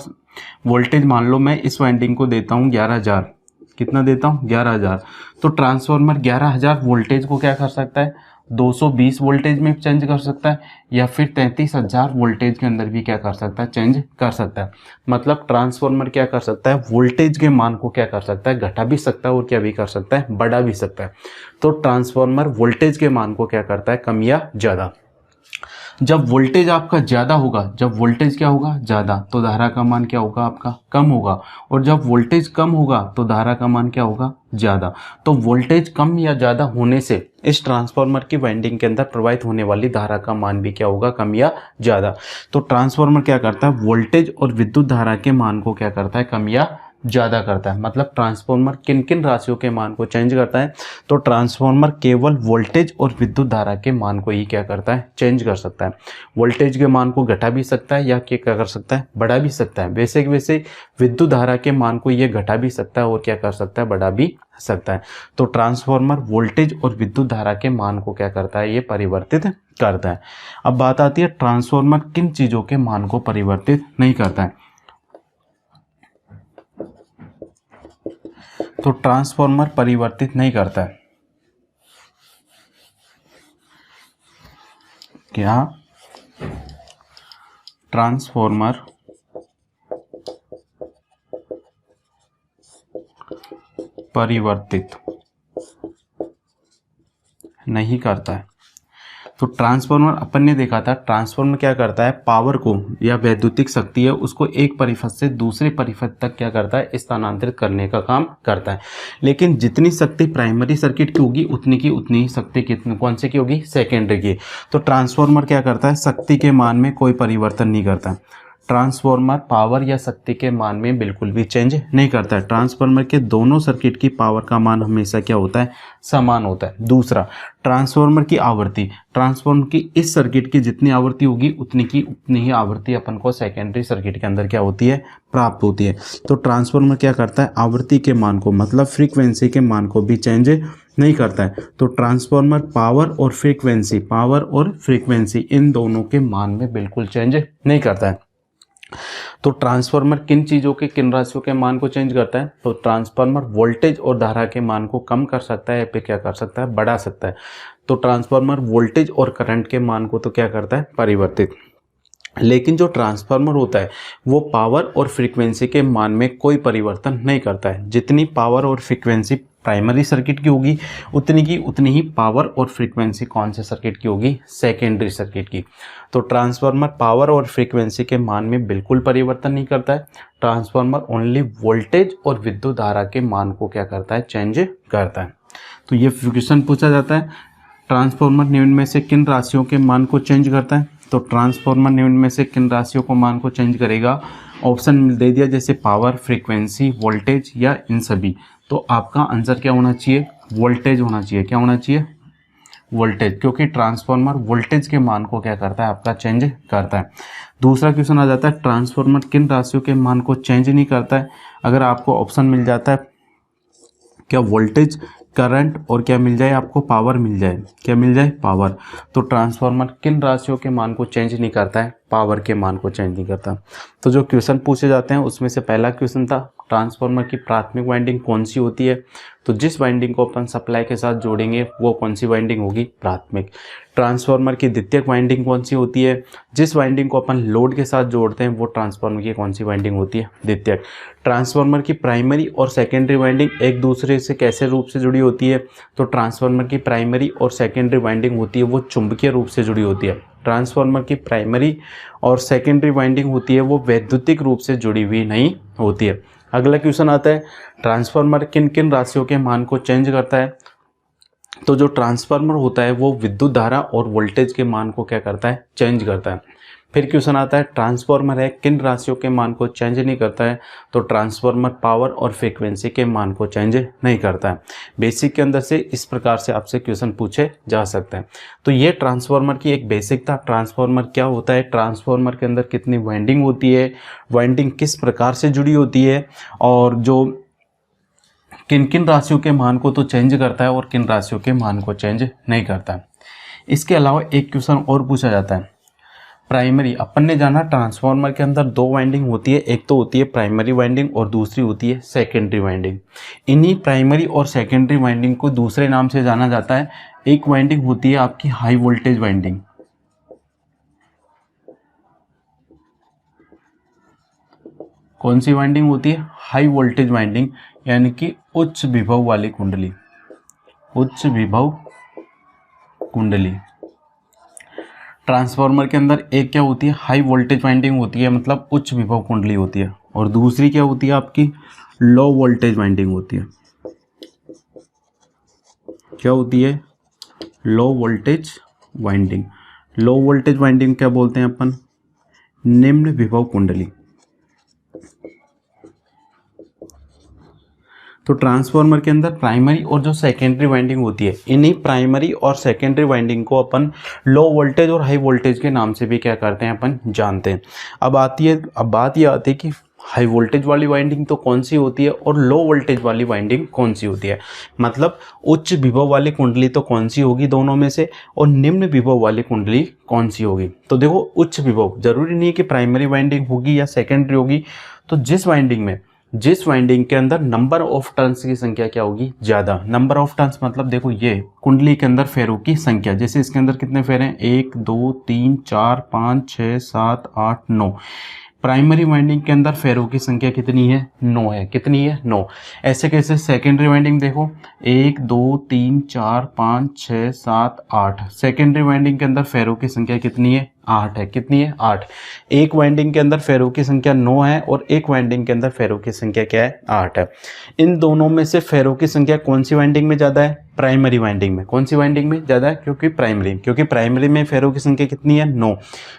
वोल्टेज, मान लो मैं इस वाइंडिंग को देता हूँ 11,000, कितना देता हूँ? 11,000, तो ट्रांसफार्मर 11,000 वोल्टेज को क्या कर सकता है? 220 वोल्टेज में चेंज कर सकता है, या फिर 33,000 वोल्टेज के अंदर भी क्या कर सकता है? चेंज कर सकता है। मतलब ट्रांसफार्मर क्या कर सकता है? वोल्टेज के मान को क्या कर सकता है? घटा भी सकता है और क्या भी कर सकता है? बढ़ा भी सकता है। तो ट्रांसफार्मर वोल्टेज के मान को क्या करता है? कम या ज़्यादा। जब वोल्टेज आपका ज़्यादा होगा, जब वोल्टेज क्या होगा? ज़्यादा, तो धारा का मान क्या होगा? आपका कम होगा। और जब वोल्टेज कम होगा तो धारा का मान क्या होगा? ज़्यादा। तो वोल्टेज कम या ज़्यादा होने से इस ट्रांसफार्मर की वाइंडिंग के अंदर प्रवाहित होने वाली धारा का मान भी क्या होगा? कम या ज़्यादा। तो ट्रांसफार्मर क्या करता है? वोल्टेज और विद्युत धारा के मान को क्या करता है? कम या ज़्यादा करता है। मतलब ट्रांसफार्मर किन किन राशियों के मान को चेंज करता है? तो ट्रांसफार्मर केवल वोल्टेज और विद्युत धारा के मान को ही क्या करता है? चेंज कर सकता है। वोल्टेज के मान को घटा भी सकता है या क्या कर सकता है? बढ़ा भी सकता है। वैसे विद्युत धारा के मान को ये घटा भी सकता है और क्या कर सकता है? बढ़ा भी सकता है। तो ट्रांसफार्मर वोल्टेज और विद्युत धारा के मान को क्या करता है? ये परिवर्तित करता है। अब बात आती है ट्रांसफार्मर किन चीज़ों के मान को परिवर्तित नहीं करता है। तो ट्रांसफार्मर परिवर्तित नहीं करता है, क्या? ट्रांसफार्मर परिवर्तित नहीं करता है। तो ट्रांसफार्मर अपन ने देखा था, ट्रांसफार्मर क्या करता है? पावर को, या वैद्युतिक शक्ति है उसको एक परिपथ से दूसरे परिपथ तक क्या करता है? स्थानांतरित करने का काम करता है। लेकिन जितनी शक्ति प्राइमरी सर्किट की होगी उतनी ही शक्ति कितनी, कौन से की होगी? सेकेंडरी की। तो ट्रांसफार्मर क्या करता है? शक्ति के मान में कोई परिवर्तन नहीं करता। ट्रांसफार्मर पावर या शक्ति के मान में बिल्कुल भी चेंज नहीं करता है। ट्रांसफार्मर के दोनों सर्किट की पावर का मान हमेशा क्या होता है? समान होता है। दूसरा, ट्रांसफार्मर की आवृत्ति, ट्रांसफार्मर की इस सर्किट की जितनी आवृत्ति होगी उतनी ही आवृत्ति अपन को सेकेंडरी सर्किट के अंदर क्या होती है? प्राप्त होती है। तो ट्रांसफार्मर क्या करता है? आवृत्ति के मान को, मतलब फ्रीक्वेंसी के मान को भी चेंज नहीं करता है। तो ट्रांसफार्मर पावर और फ्रीक्वेंसी इन दोनों के मान में बिल्कुल चेंज नहीं करता है। तो ट्रांसफार्मर किन चीज़ों के, किन राशियों के मान को चेंज करता है? तो ट्रांसफार्मर वोल्टेज और धारा के मान को कम कर सकता है या फिर क्या कर सकता है? बढ़ा सकता है। तो ट्रांसफार्मर वोल्टेज और करंट के मान को तो क्या करता है? परिवर्तित लेकिन जो ट्रांसफार्मर होता है वो पावर और फ्रीक्वेंसी के मान में कोई परिवर्तन नहीं करता है। जितनी पावर और फ्रीक्वेंसी प्राइमरी सर्किट की होगी उतनी ही पावर और फ्रीक्वेंसी कौन से सर्किट की होगी, सेकेंडरी सर्किट की। तो ट्रांसफार्मर पावर और फ्रीक्वेंसी के मान में बिल्कुल परिवर्तन नहीं करता है। ट्रांसफार्मर ओनली वोल्टेज और विद्युत धारा के मान को क्या करता है, चेंज करता है। तो ये क्वेश्चन पूछा जाता है, ट्रांसफार्मर निम्न में से किन राशियों के मान को चेंज करता है। तो ट्रांसफार्मर निम्न में से किन राशियों को मान को चेंज करेगा, ऑप्शन दे दिया जैसे पावर, फ्रीक्वेंसी, वोल्टेज या इन सभी। तो आपका आंसर क्या होना चाहिए, वोल्टेज होना चाहिए। क्या होना चाहिए, वोल्टेज, क्योंकि ट्रांसफार्मर वोल्टेज के मान को क्या करता है, आपका चेंज करता है। दूसरा क्वेश्चन आ जाता है, ट्रांसफार्मर किन राशियों के मान को चेंज नहीं करता है। अगर आपको ऑप्शन मिल जाता है क्या, वोल्टेज, करंट और क्या मिल जाए आपको, पावर मिल जाए। क्या मिल जाए, पावर। तो ट्रांसफार्मर किन राशियों के मान को चेंज नहीं करता है, पावर के मान को चेंज नहीं करता। तो जो क्वेश्चन पूछे जाते हैं उसमें से पहला क्वेश्चन था, ट्रांसफार्मर की प्राथमिक वाइंडिंग कौन सी होती है। तो जिस वाइंडिंग को अपन सप्लाई के साथ जोड़ेंगे वो कौन सी वाइंडिंग होगी, प्राथमिक। ट्रांसफार्मर की द्वितीयक वाइंडिंग कौन सी होती है, जिस वाइंडिंग को अपन लोड के साथ जोड़ते हैं वो ट्रांसफार्मर की कौन सी वाइंडिंग होती है, द्वितीयक। ट्रांसफार्मर की प्राइमरी और सेकेंडरी वाइंडिंग एक दूसरे से कैसे रूप से जुड़ी होती है। तो ट्रांसफार्मर की प्राइमरी और सेकेंडरी वाइंडिंग होती है वो चुंबकीय रूप से जुड़ी होती है। ट्रांसफार्मर की प्राइमरी और सेकेंडरी वाइंडिंग होती है वो वैद्युतिक रूप से जुड़ी हुई नहीं होती है। अगला क्वेश्चन आता है, ट्रांसफार्मर किन किन राशियों के मान को चेंज करता है। तो जो ट्रांसफार्मर होता है वो विद्युत धारा और वोल्टेज के मान को क्या करता है, चेंज करता है। फिर क्वेश्चन आता है, ट्रांसफार्मर है किन राशियों के मान को चेंज नहीं करता है। तो ट्रांसफार्मर पावर और फ्रीक्वेंसी के मान को चेंज नहीं करता है। बेसिक के अंदर से इस प्रकार से आपसे क्वेश्चन पूछे जा सकते हैं। तो ये ट्रांसफार्मर की एक बेसिक था, ट्रांसफार्मर क्या होता है, ट्रांसफार्मर के अंदर कितनी वाइंडिंग होती है, वाइंडिंग किस प्रकार से जुड़ी होती है, और जो किन किन राशियों के मान को तो चेंज करता है और किन राशियों के मान को चेंज नहीं करता है। इसके अलावा एक क्वेश्चन और पूछा जाता है, प्राइमरी, अपन ने जाना ट्रांसफार्मर के अंदर दो वाइंडिंग होती है, एक तो होती है प्राइमरी वाइंडिंग और दूसरी होती है सेकेंडरी वाइंडिंग। इन्हीं प्राइमरी और सेकेंडरी वाइंडिंग को दूसरे नाम से जाना जाता है। एक वाइंडिंग होती है आपकी हाई वोल्टेज वाइंडिंग, कौन सी वाइंडिंग होती है, हाई वोल्टेज वाइंडिंग, यानी कि उच्च विभव वाली कुंडली, उच्च विभव कुंडली। ट्रांसफार्मर के अंदर एक क्या होती है, हाई वोल्टेज वाइंडिंग होती है, मतलब उच्च विभव कुंडली होती है, और दूसरी क्या होती है आपकी, लो वोल्टेज वाइंडिंग होती है। क्या होती है, low voltage winding. Low voltage winding क्या बोलते हैं अपन, निम्न विभव कुंडली। तो ट्रांसफार्मर के अंदर प्राइमरी और जो सेकेंडरी वाइंडिंग होती है, इन्हीं प्राइमरी और सेकेंडरी वाइंडिंग को अपन लो वोल्टेज और हाई वोल्टेज के नाम से भी क्या करते हैं, अपन जानते हैं। अब बात ये आती है कि हाई वोल्टेज वाली वाइंडिंग तो कौन सी होती है और लो वोल्टेज वाली वाइंडिंग कौन सी होती है। मतलब उच्च विभव वाली कुंडली तो कौन सी होगी दोनों में से, और निम्न विभव वाली कुंडली कौन सी होगी। तो देखो, उच्च विभव जरूरी नहीं है कि प्राइमरी वाइंडिंग होगी या सेकेंडरी होगी। तो जिस वाइंडिंग के अंदर नंबर ऑफ टर्न्स की संख्या क्या होगी, ज़्यादा। नंबर ऑफ टर्न्स मतलब देखो, ये कुंडली के अंदर फेरों की संख्या, जैसे इसके अंदर कितने फेरे हैं, 1 2 3 4 5 6 7 8 9। प्राइमरी वाइंडिंग के अंदर फेरों की संख्या कितनी है, 9 है। कितनी है, 9। ऐसे कैसे, सेकेंडरी वाइंडिंग देखो, 1 2 3 4 5 6 7 8। सेकेंडरी वाइंडिंग के अंदर फेरों की संख्या कितनी है, 8 है। कितनी है, 8। एक वाइंडिंग के अंदर फेरों की संख्या 9 है और एक वाइंडिंग के अंदर फेरों की संख्या क्या है, 8 है। इन दोनों में से फेरों की संख्या कौन सी वाइंडिंग में ज़्यादा है, प्राइमरी वाइंडिंग में। कौन सी वाइंडिंग में ज़्यादा है, क्योंकि प्राइमरी में फेरों की संख्या कितनी है, 9,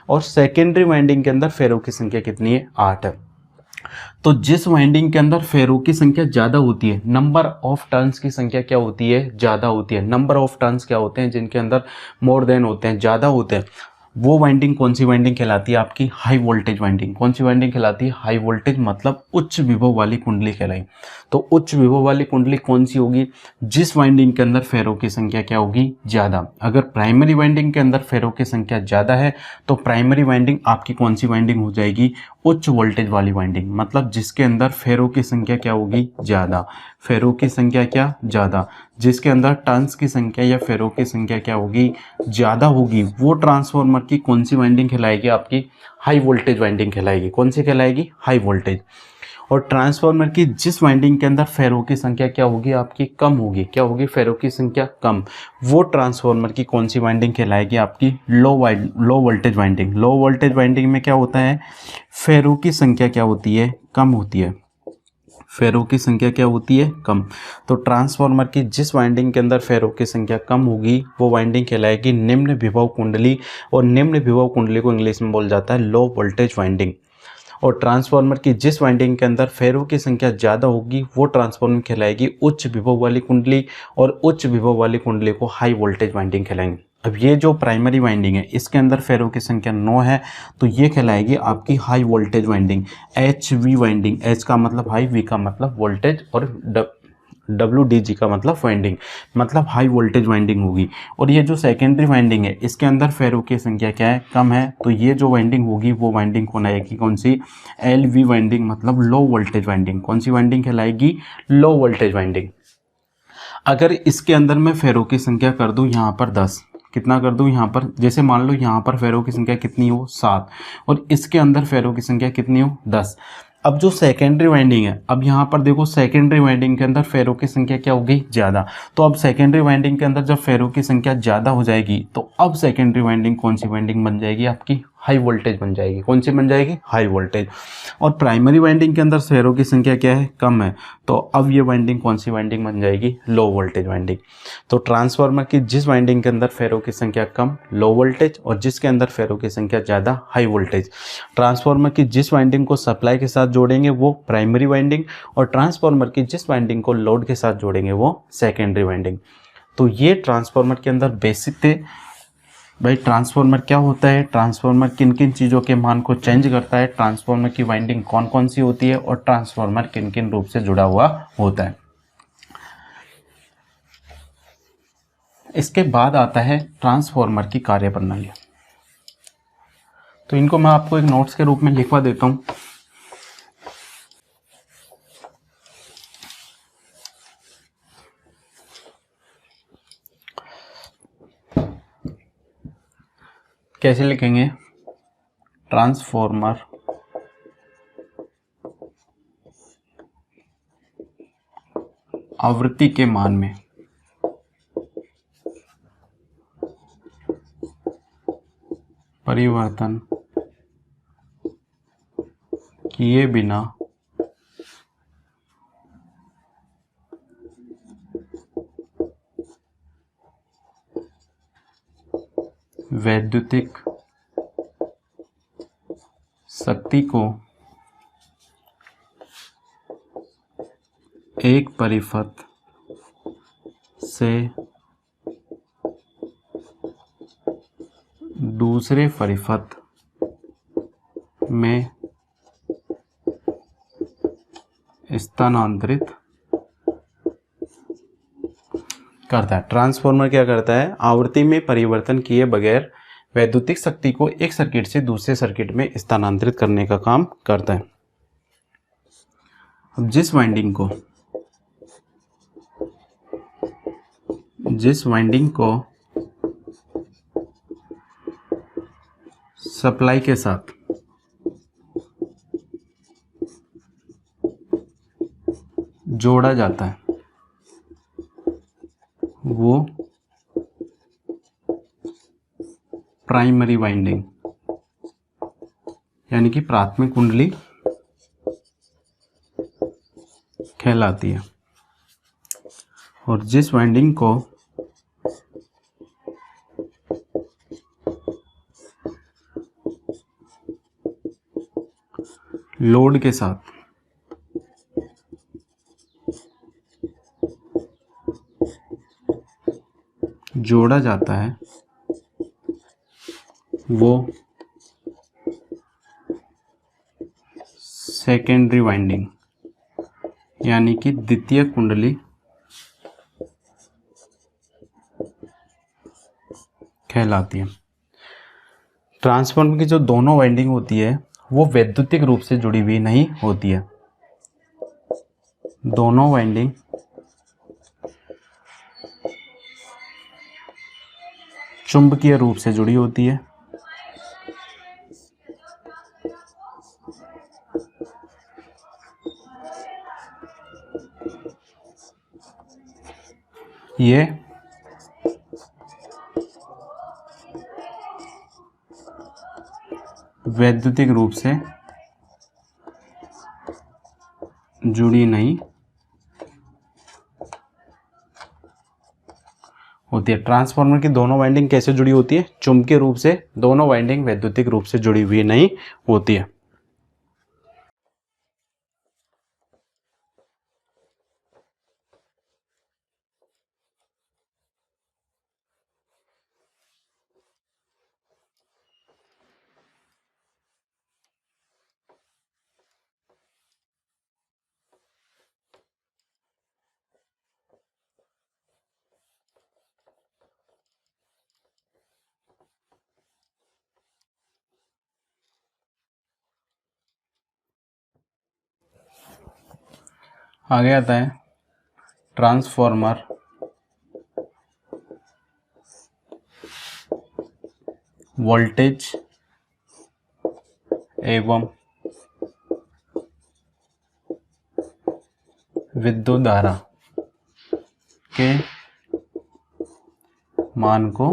और सेकेंडरी वाइंडिंग के अंदर फेरों की संख्या कितनी है, 8 है। तो जिस वाइंडिंग के अंदर फेरों की संख्या ज़्यादा होती है, नंबर ऑफ टर्न्स की संख्या क्या होती है, ज़्यादा होती है। नंबर ऑफ टर्न्स क्या होते हैं, जिनके अंदर मोर देन होते हैं, ज़्यादा होते हैं, वो वाइंडिंग कौन सी वाइंडिंग कहलाती है, आपकी हाई वोल्टेज वाइंडिंग। कौन सी वाइंडिंग कहलाती है, हाई वोल्टेज, मतलब उच्च विभव वाली कुंडली कहलाई। तो उच्च विभव वाली कुंडली कौन सी होगी, जिस वाइंडिंग के अंदर फेरों की संख्या क्या होगी, ज़्यादा। अगर प्राइमरी वाइंडिंग के अंदर फेरों की संख्या ज़्यादा है तो प्राइमरी वाइंडिंग आपकी कौन सी वाइंडिंग हो जाएगी, उच्च वोल्टेज वाली वाइंडिंग, मतलब जिसके अंदर फेरों की संख्या क्या होगी, ज़्यादा। फेरो की संख्या क्या ज़्यादा, जिसके अंदर टर्न्स की संख्या या फेरो की संख्या क्या होगी ज़्यादा होगी, वो ट्रांसफार्मर की कौन सी वाइंडिंग कहलाएगी, आपकी हाई वोल्टेज वाइंडिंग कहलाएगी। कौन सी कहलाएगी, हाई वोल्टेज। और ट्रांसफार्मर की जिस वाइंडिंग के अंदर फेरो की संख्या क्या होगी, आपकी कम होगी, क्या होगी, फेरो की संख्या कम, वो ट्रांसफार्मर की कौन सी वाइंडिंग कहलाएगी, आपकी low voltage winding. Low voltage winding में क्या होता है, फेरो की संख्या क्या होती है, कम होती है, फेरो की संख्या क्या होती है, कम। तो ट्रांसफार्मर की जिस वाइंडिंग के अंदर फेरो की संख्या कम होगी वो वाइंडिंग कहलाएगी निम्न विभव कुंडली, और निम्न विभव कुंडली को इंग्लिश में बोल जाता है लो वोल्टेज वाइंडिंग। और ट्रांसफार्मर की जिस वाइंडिंग के अंदर फेरो की संख्या ज़्यादा होगी वो ट्रांसफार्मर कहलाएगी उच्च विभव वाली कुंडली, और उच्च विभव वाली कुंडली को हाई वोल्टेज वाइंडिंग कहलाएंगे। अब ये जो प्राइमरी वाइंडिंग है इसके अंदर फेरो की संख्या 9 है, तो ये कहलाएगी आपकी high voltage winding, H we winding. H का मतलब हाई, वी का मतलब वोल्टेज, और WDG का मतलब वाइंडिंग, मतलब हाई वोल्टेज वाइंडिंग होगी। और ये जो सेकेंडरी वाइंडिंग है इसके अंदर फेरो की संख्या क्या है, कम है, तो ये जो वाइंडिंग होगी वो वाइंडिंग कौन आएगी, कौन सी, LV वाइंडिंग, मतलब लो वोल्टेज वाइंडिंग। कौन सी वाइंडिंग कहलाएगी, लो वोल्टेज वाइंडिंग। अगर इसके अंदर मैं फेरो की संख्या कर दूं यहाँ पर 10, कितना कर दूं यहाँ पर, जैसे मान लो यहाँ पर फेरो की संख्या कितनी हो 7, और इसके अंदर फेरो की संख्या कितनी हो 10। अब जो सेकेंडरी वाइंडिंग है, अब यहाँ पर देखो सेकेंडरी वाइंडिंग के अंदर फेरो की संख्या क्या होगी, ज़्यादा। तो अब सेकेंडरी वाइंडिंग के अंदर जब फेरो की संख्या ज़्यादा हो जाएगी तो अब सेकेंडरी वाइंडिंग कौन सी वाइंडिंग बन जाएगी, आपकी हाई वोल्टेज बन जाएगी। कौन सी बन जाएगी, हाई वोल्टेज। और प्राइमरी वाइंडिंग के अंदर फेरो की संख्या क्या है, कम है, तो अब ये वाइंडिंग कौन सी वाइंडिंग बन जाएगी, लो वोल्टेज वाइंडिंग। तो ट्रांसफार्मर की जिस वाइंडिंग के अंदर फेरो की संख्या कम, लो वोल्टेज, और जिसके अंदर फेरो की संख्या ज़्यादा, हाई वोल्टेज। ट्रांसफार्मर की जिस वाइंडिंग को सप्लाई के साथ जोड़ेंगे वो प्राइमरी वाइंडिंग, और ट्रांसफार्मर की जिस वाइंडिंग को लोड के साथ जोड़ेंगे वो सेकेंडरी वाइंडिंग। तो ये ट्रांसफार्मर के अंदर बेसिक थे। भाई ट्रांसफार्मर क्या होता है, ट्रांसफार्मर किन किन चीज़ों के मान को चेंज करता है, ट्रांसफार्मर की वाइंडिंग कौन कौन सी होती है, और ट्रांसफार्मर किन किन रूप से जुड़ा हुआ होता है। इसके बाद आता है ट्रांसफार्मर की कार्यप्रणाली। तो इनको मैं आपको एक नोट्स के रूप में लिखवा देता हूँ। कैसे लिखेंगे, ट्रांसफार्मर आवृत्ति के मान में परिवर्तन किए बिना वैद्युतिक शक्ति को एक परिपथ से दूसरे परिपथ में स्थानांतरित करता है। ट्रांसफार्मर क्या करता है, आवृत्ति में परिवर्तन किए बगैर वैद्युतिक शक्ति को एक सर्किट से दूसरे सर्किट में स्थानांतरित करने का काम करता है। अब जिस वाइंडिंग को सप्लाई के साथ जोड़ा जाता है वो प्राइमरी वाइंडिंग, यानी कि प्राथमिक कुंडली कहलाती है। और जिस वाइंडिंग को लोड के साथ जोड़ा जाता है वो सेकेंडरी वाइंडिंग, यानी कि द्वितीय कुंडली कहलाती है। ट्रांसफार्मर की जो दोनों वाइंडिंग होती है वो वैद्युतिक रूप से जुड़ी हुई नहीं होती है। दोनों वाइंडिंग चुंबकीय रूप से जुड़ी होती है। ये वैद्युतिक रूप से जुड़ी नहीं होती है। ट्रांसफार्मर की दोनों वाइंडिंग कैसे जुड़ी होती है? चुंबकीय रूप से। दोनों वाइंडिंग वैद्युतिक रूप से जुड़ी हुई नहीं होती है। आगे आता है ट्रांसफार्मर वोल्टेज एवं विद्युत धारा के मान को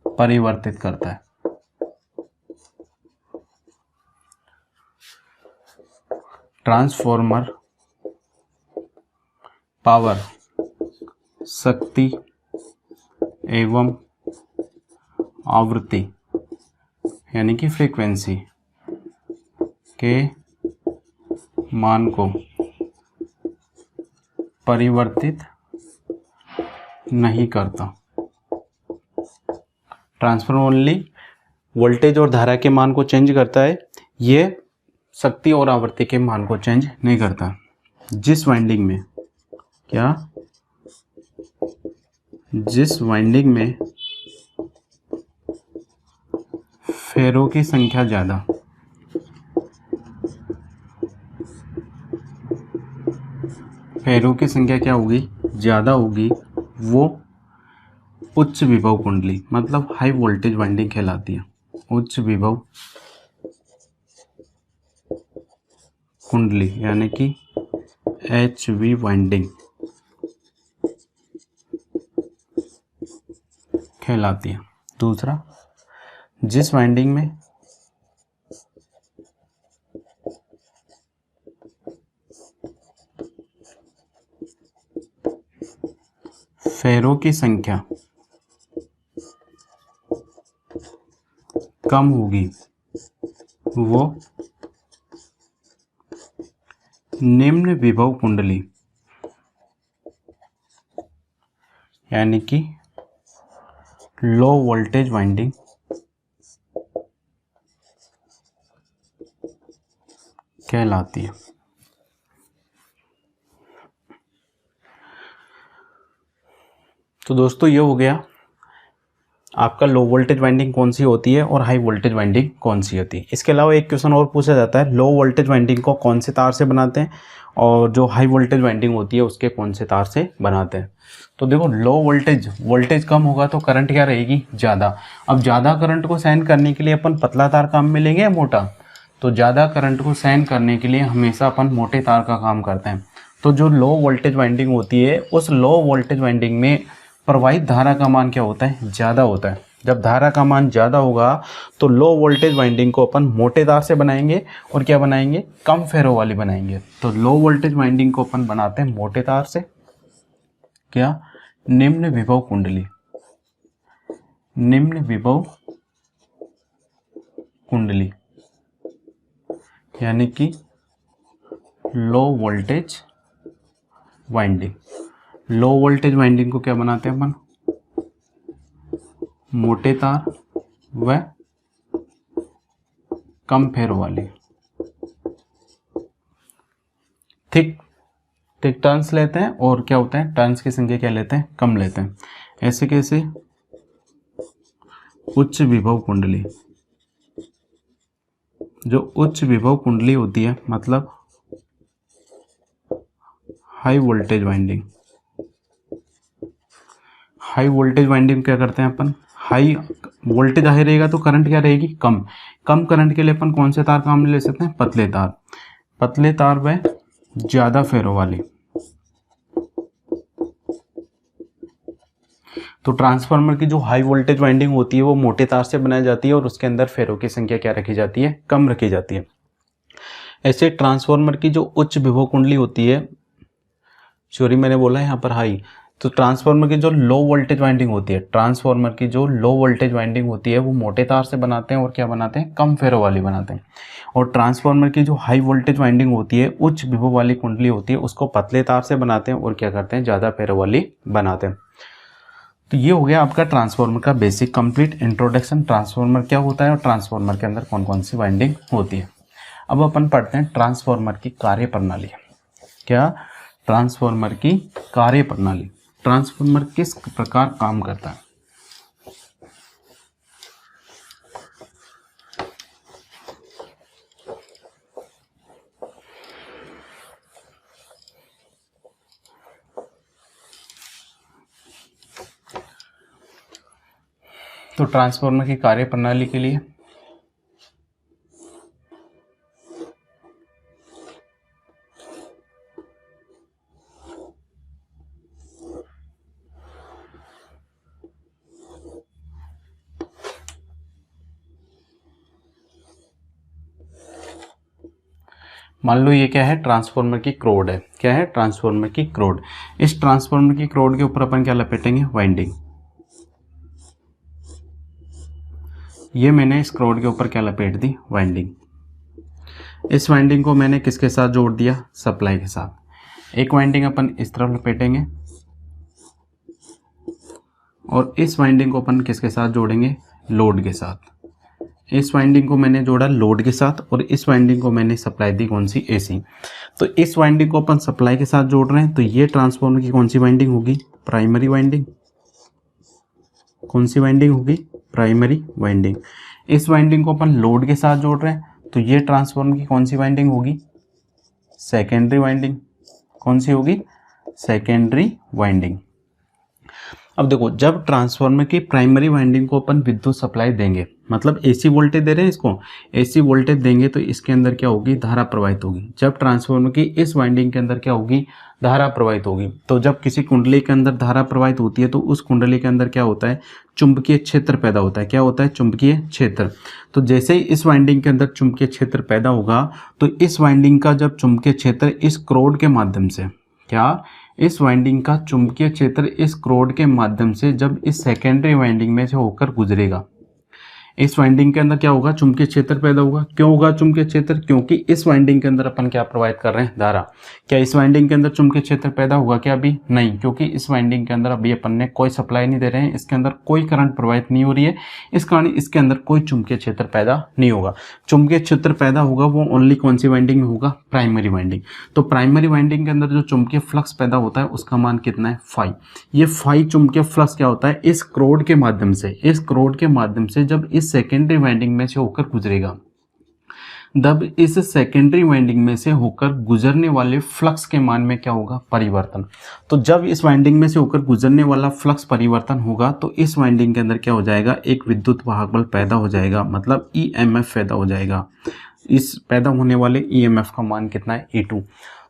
परिवर्तित करता है। ट्रांसफार्मर पावर शक्ति एवं आवृत्ति यानी कि फ्रीक्वेंसी के मान को परिवर्तित नहीं करता। ट्रांसफार्मर ओनली वोल्टेज और धारा के मान को चेंज करता है, ये शक्ति और आवृत्ति के मान को चेंज नहीं करता। जिस वाइंडिंग में जिस वाइंडिंग में फेरों की संख्या ज़्यादा, फेरों की संख्या क्या होगी? ज़्यादा होगी, वो उच्च विभव कुंडली मतलब हाई वोल्टेज वाइंडिंग कहलाती है। उच्च विभव कुंडली यानी कि HV वाइंडिंग कहलाती है। दूसरा, जिस वाइंडिंग में फेरों की संख्या कम होगी, वो निम्न विभव कुंडली यानी कि लो वोल्टेज वाइंडिंग कहलाती है। तो दोस्तों ये हो गया आपका लो वोल्टेज वाइंडिंग कौन सी होती है और हाई वोल्टेज वाइंडिंग कौन सी होती है। इसके अलावा एक क्वेश्चन और पूछा जाता है, लो वोल्टेज वाइंडिंग को कौन से तार से बनाते हैं और जो हाई वोल्टेज वाइंडिंग होती है उसके कौन से तार से बनाते हैं। तो देखो, लो वोल्टेज कम होगा तो करंट क्या रहेगी? ज़्यादा। अब ज़्यादा करंट को सहन करने के लिए अपन पतला तार काम में लेंगे या मोटा? तो ज़्यादा करंट को सहन करने के लिए हमेशा अपन मोटे तार का काम करते हैं। तो जो लो वोल्टेज वाइंडिंग होती है, उस लो वोल्टेज वाइंडिंग में प्रवाहित धारा का मान क्या होता है? ज़्यादा होता है। जब धारा का मान ज़्यादा होगा तो लो वोल्टेज वाइंडिंग को अपन मोटे तार से बनाएंगे और क्या बनाएंगे? कम फेरों वाली बनाएंगे। तो लो वोल्टेज वाइंडिंग को अपन बनाते हैं मोटे तार से। क्या? निम्न विभव कुंडली, निम्न विभव कुंडली यानी कि low voltage winding. Low voltage winding को क्या बनाते हैं अपन? मोटे तार व कम फेरों वाली। थिक टर्न्स लेते हैं और क्या होता है? टर्न्स की संख्या क्या लेते हैं? कम लेते हैं। ऐसे कैसे? उच्च विभव कुंडली। जो उच्च विभव कुंडली होती है मतलब high voltage winding. High voltage winding क्या करते हैं अपन, हाई वोल्टेज हाई रहेगा तो करंट क्या रहेगी, कम। कम करंट के लिए अपन कौन से तार काम में ले सकते हैं, पतले तार। पतले तार व ज़्यादा फेरों वाली। तो ट्रांसफार्मर की जो हाई वोल्टेज वाइंडिंग होती है वो मोटे तार से बनाई जाती है और उसके अंदर फेरों की संख्या क्या रखी जाती है, कम रखी जाती है। ऐसे ट्रांसफार्मर की जो उच्च विभव कुंडली होती है, सॉरी मैंने बोला है यहाँ पर हाई, तो ट्रांसफार्मर की जो लो वोल्टेज वाइंडिंग होती है, ट्रांसफार्मर की जो लो वोल्टेज वाइंडिंग होती है वो मोटे तार से बनाते हैं और क्या बनाते हैं, कम फेरों वाली बनाते हैं। और ट्रांसफार्मर की जो हाई वोल्टेज वाइंडिंग होती है, उच्च विभव वाली कुंडली होती है, उसको पतले तार से बनाते हैं और क्या करते हैं, ज़्यादा फेरों वाली बनाते हैं। तो ये हो गया आपका ट्रांसफार्मर का बेसिक कंप्लीट इंट्रोडक्शन, ट्रांसफार्मर क्या होता है और ट्रांसफार्मर के अंदर कौन कौन सी वाइंडिंग होती है। अब अपन पढ़ते हैं ट्रांसफार्मर की कार्य प्रणाली। क्या, ट्रांसफार्मर की कार्य प्रणाली, ट्रांसफार्मर किस प्रकार काम करता है। तो ट्रांसफार्मर की कार्य प्रणाली के लिए मान लो ये क्या है, ट्रांसफार्मर की क्रोड है। क्या है, ट्रांसफार्मर की क्रोड। इस ट्रांसफार्मर की क्रोड के ऊपर अपन क्या लपेटेंगे, वाइंडिंग। ये मैंने इस क्रोड के ऊपर क्या लपेट दी, वाइंडिंग। इस वाइंडिंग को मैंने किसके साथ जोड़ दिया, सप्लाई के साथ। एक वाइंडिंग अपन इस तरफ लपेटेंगे और इस वाइंडिंग को अपन किसके साथ जोड़ेंगे, लोड के साथ। इस वाइंडिंग को मैंने जोड़ा लोड के साथ और इस वाइंडिंग को मैंने सप्लाई दी कौन सी, एसी। तो इस वाइंडिंग को अपन सप्लाई के साथ जोड़ रहे हैं, तो ये ट्रांसफार्मर की कौन सी वाइंडिंग होगी, प्राइमरी वाइंडिंग। कौन सी वाइंडिंग होगी, प्राइमरी वाइंडिंग। इस वाइंडिंग को अपन लोड के साथ जोड़ रहे हैं, तो ये ट्रांसफार्मर की कौन सी वाइंडिंग होगी, सेकेंडरी वाइंडिंग। कौन सी होगी, सेकेंडरी वाइंडिंग। अब देखो, जब ट्रांसफार्मर की प्राइमरी वाइंडिंग को अपन विद्युत सप्लाई देंगे, मतलब एसी वोल्टेज दे रहे हैं इसको, एसी वोल्टेज देंगे तो इसके अंदर क्या होगी, धारा प्रवाहित होगी। जब ट्रांसफार्मर की इस वाइंडिंग के अंदर क्या होगी, धारा प्रवाहित होगी। तो जब किसी कुंडली के अंदर धारा प्रवाहित होती है तो उस कुंडली के अंदर क्या होता है, चुंबकीय क्षेत्र पैदा होता है। क्या होता है, चुंबकीय क्षेत्र। तो जैसे ही इस वाइंडिंग के अंदर चुंबकीय क्षेत्र पैदा होगा, तो इस वाइंडिंग का जब चुंबकीय क्षेत्र इस क्रोड के माध्यम से, क्या, इस वाइंडिंग का चुंबकीय क्षेत्र इस क्रोड के माध्यम से जब इस सेकेंडरी वाइंडिंग में से होकर गुजरेगा, इस वाइंडिंग के अंदर क्या होगा, चुंबकीय क्षेत्र पैदा होगा। क्यों होगा चुंबकीय क्षेत्र, क्योंकि इस वाइंडिंग के अंदर अपन क्या प्रवाहित कर रहे हैं, धारा। क्या इस वाइंडिंग के अंदर चुंबकीय क्षेत्र पैदा होगा क्या, अभी नहीं, क्योंकि इस वाइंडिंग के अंदर अभी अपन ने कोई सप्लाई नहीं दे रहे हैं, इसके अंदर कोई करंट प्रवाहित नहीं हो रही है, इस कारण इसके अंदर कोई चुंबकीय क्षेत्र पैदा नहीं होगा। चुंबकीय क्षेत्र पैदा होगा वो ओनली कौन सी वाइंडिंग में होगा, प्राइमरी वाइंडिंग। तो प्राइमरी वाइंडिंग के अंदर जो चुंबकीय फ्लक्स पैदा होता है उसका मान कितना है, फाई। ये फाई चुंबकीय फ्लक्स क्या होता है, इस क्रोड के माध्यम से, इस क्रोड के माध्यम से जब इस सेकेंडरी वाइंडिंग में से होकर गुजरेगा, तब इस सेकेंडरी वाइंडिंग में से होकर गुजरने वाले फ्लक्स के मान में क्या होगा, परिवर्तन। तो जब इस वाइंडिंग में से होकर गुजरने वाला फ्लक्स परिवर्तन होगा तो इस वाइंडिंग के अंदर क्या हो जाएगा, एक विद्युत वाहक बल पैदा हो जाएगा, मतलब ईएमएफ पैदा हो जाएगा। इस पैदा होने वाले ईएमएफ का मान कितना है, E2।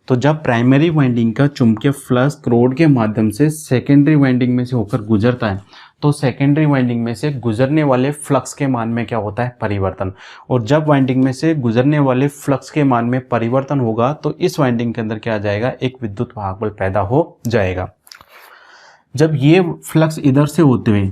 तो जब प्राइमरी वाइंडिंग का चुंबकीय फ्लक्स क्रोड के माध्यम से सेकेंडरी वाइंडिंग में से होकर गुजरता है, तो सेकेंडरी वाइंडिंग में से गुजरने वाले फ्लक्स के मान में क्या होता है, परिवर्तन। और जब वाइंडिंग में से गुजरने वाले फ्लक्स के मान में परिवर्तन होगा तो इस वाइंडिंग के अंदर क्या आ जाएगा, एक विद्युत वाहक बल पैदा हो जाएगा। जब ये फ्लक्स इधर से होते हुए,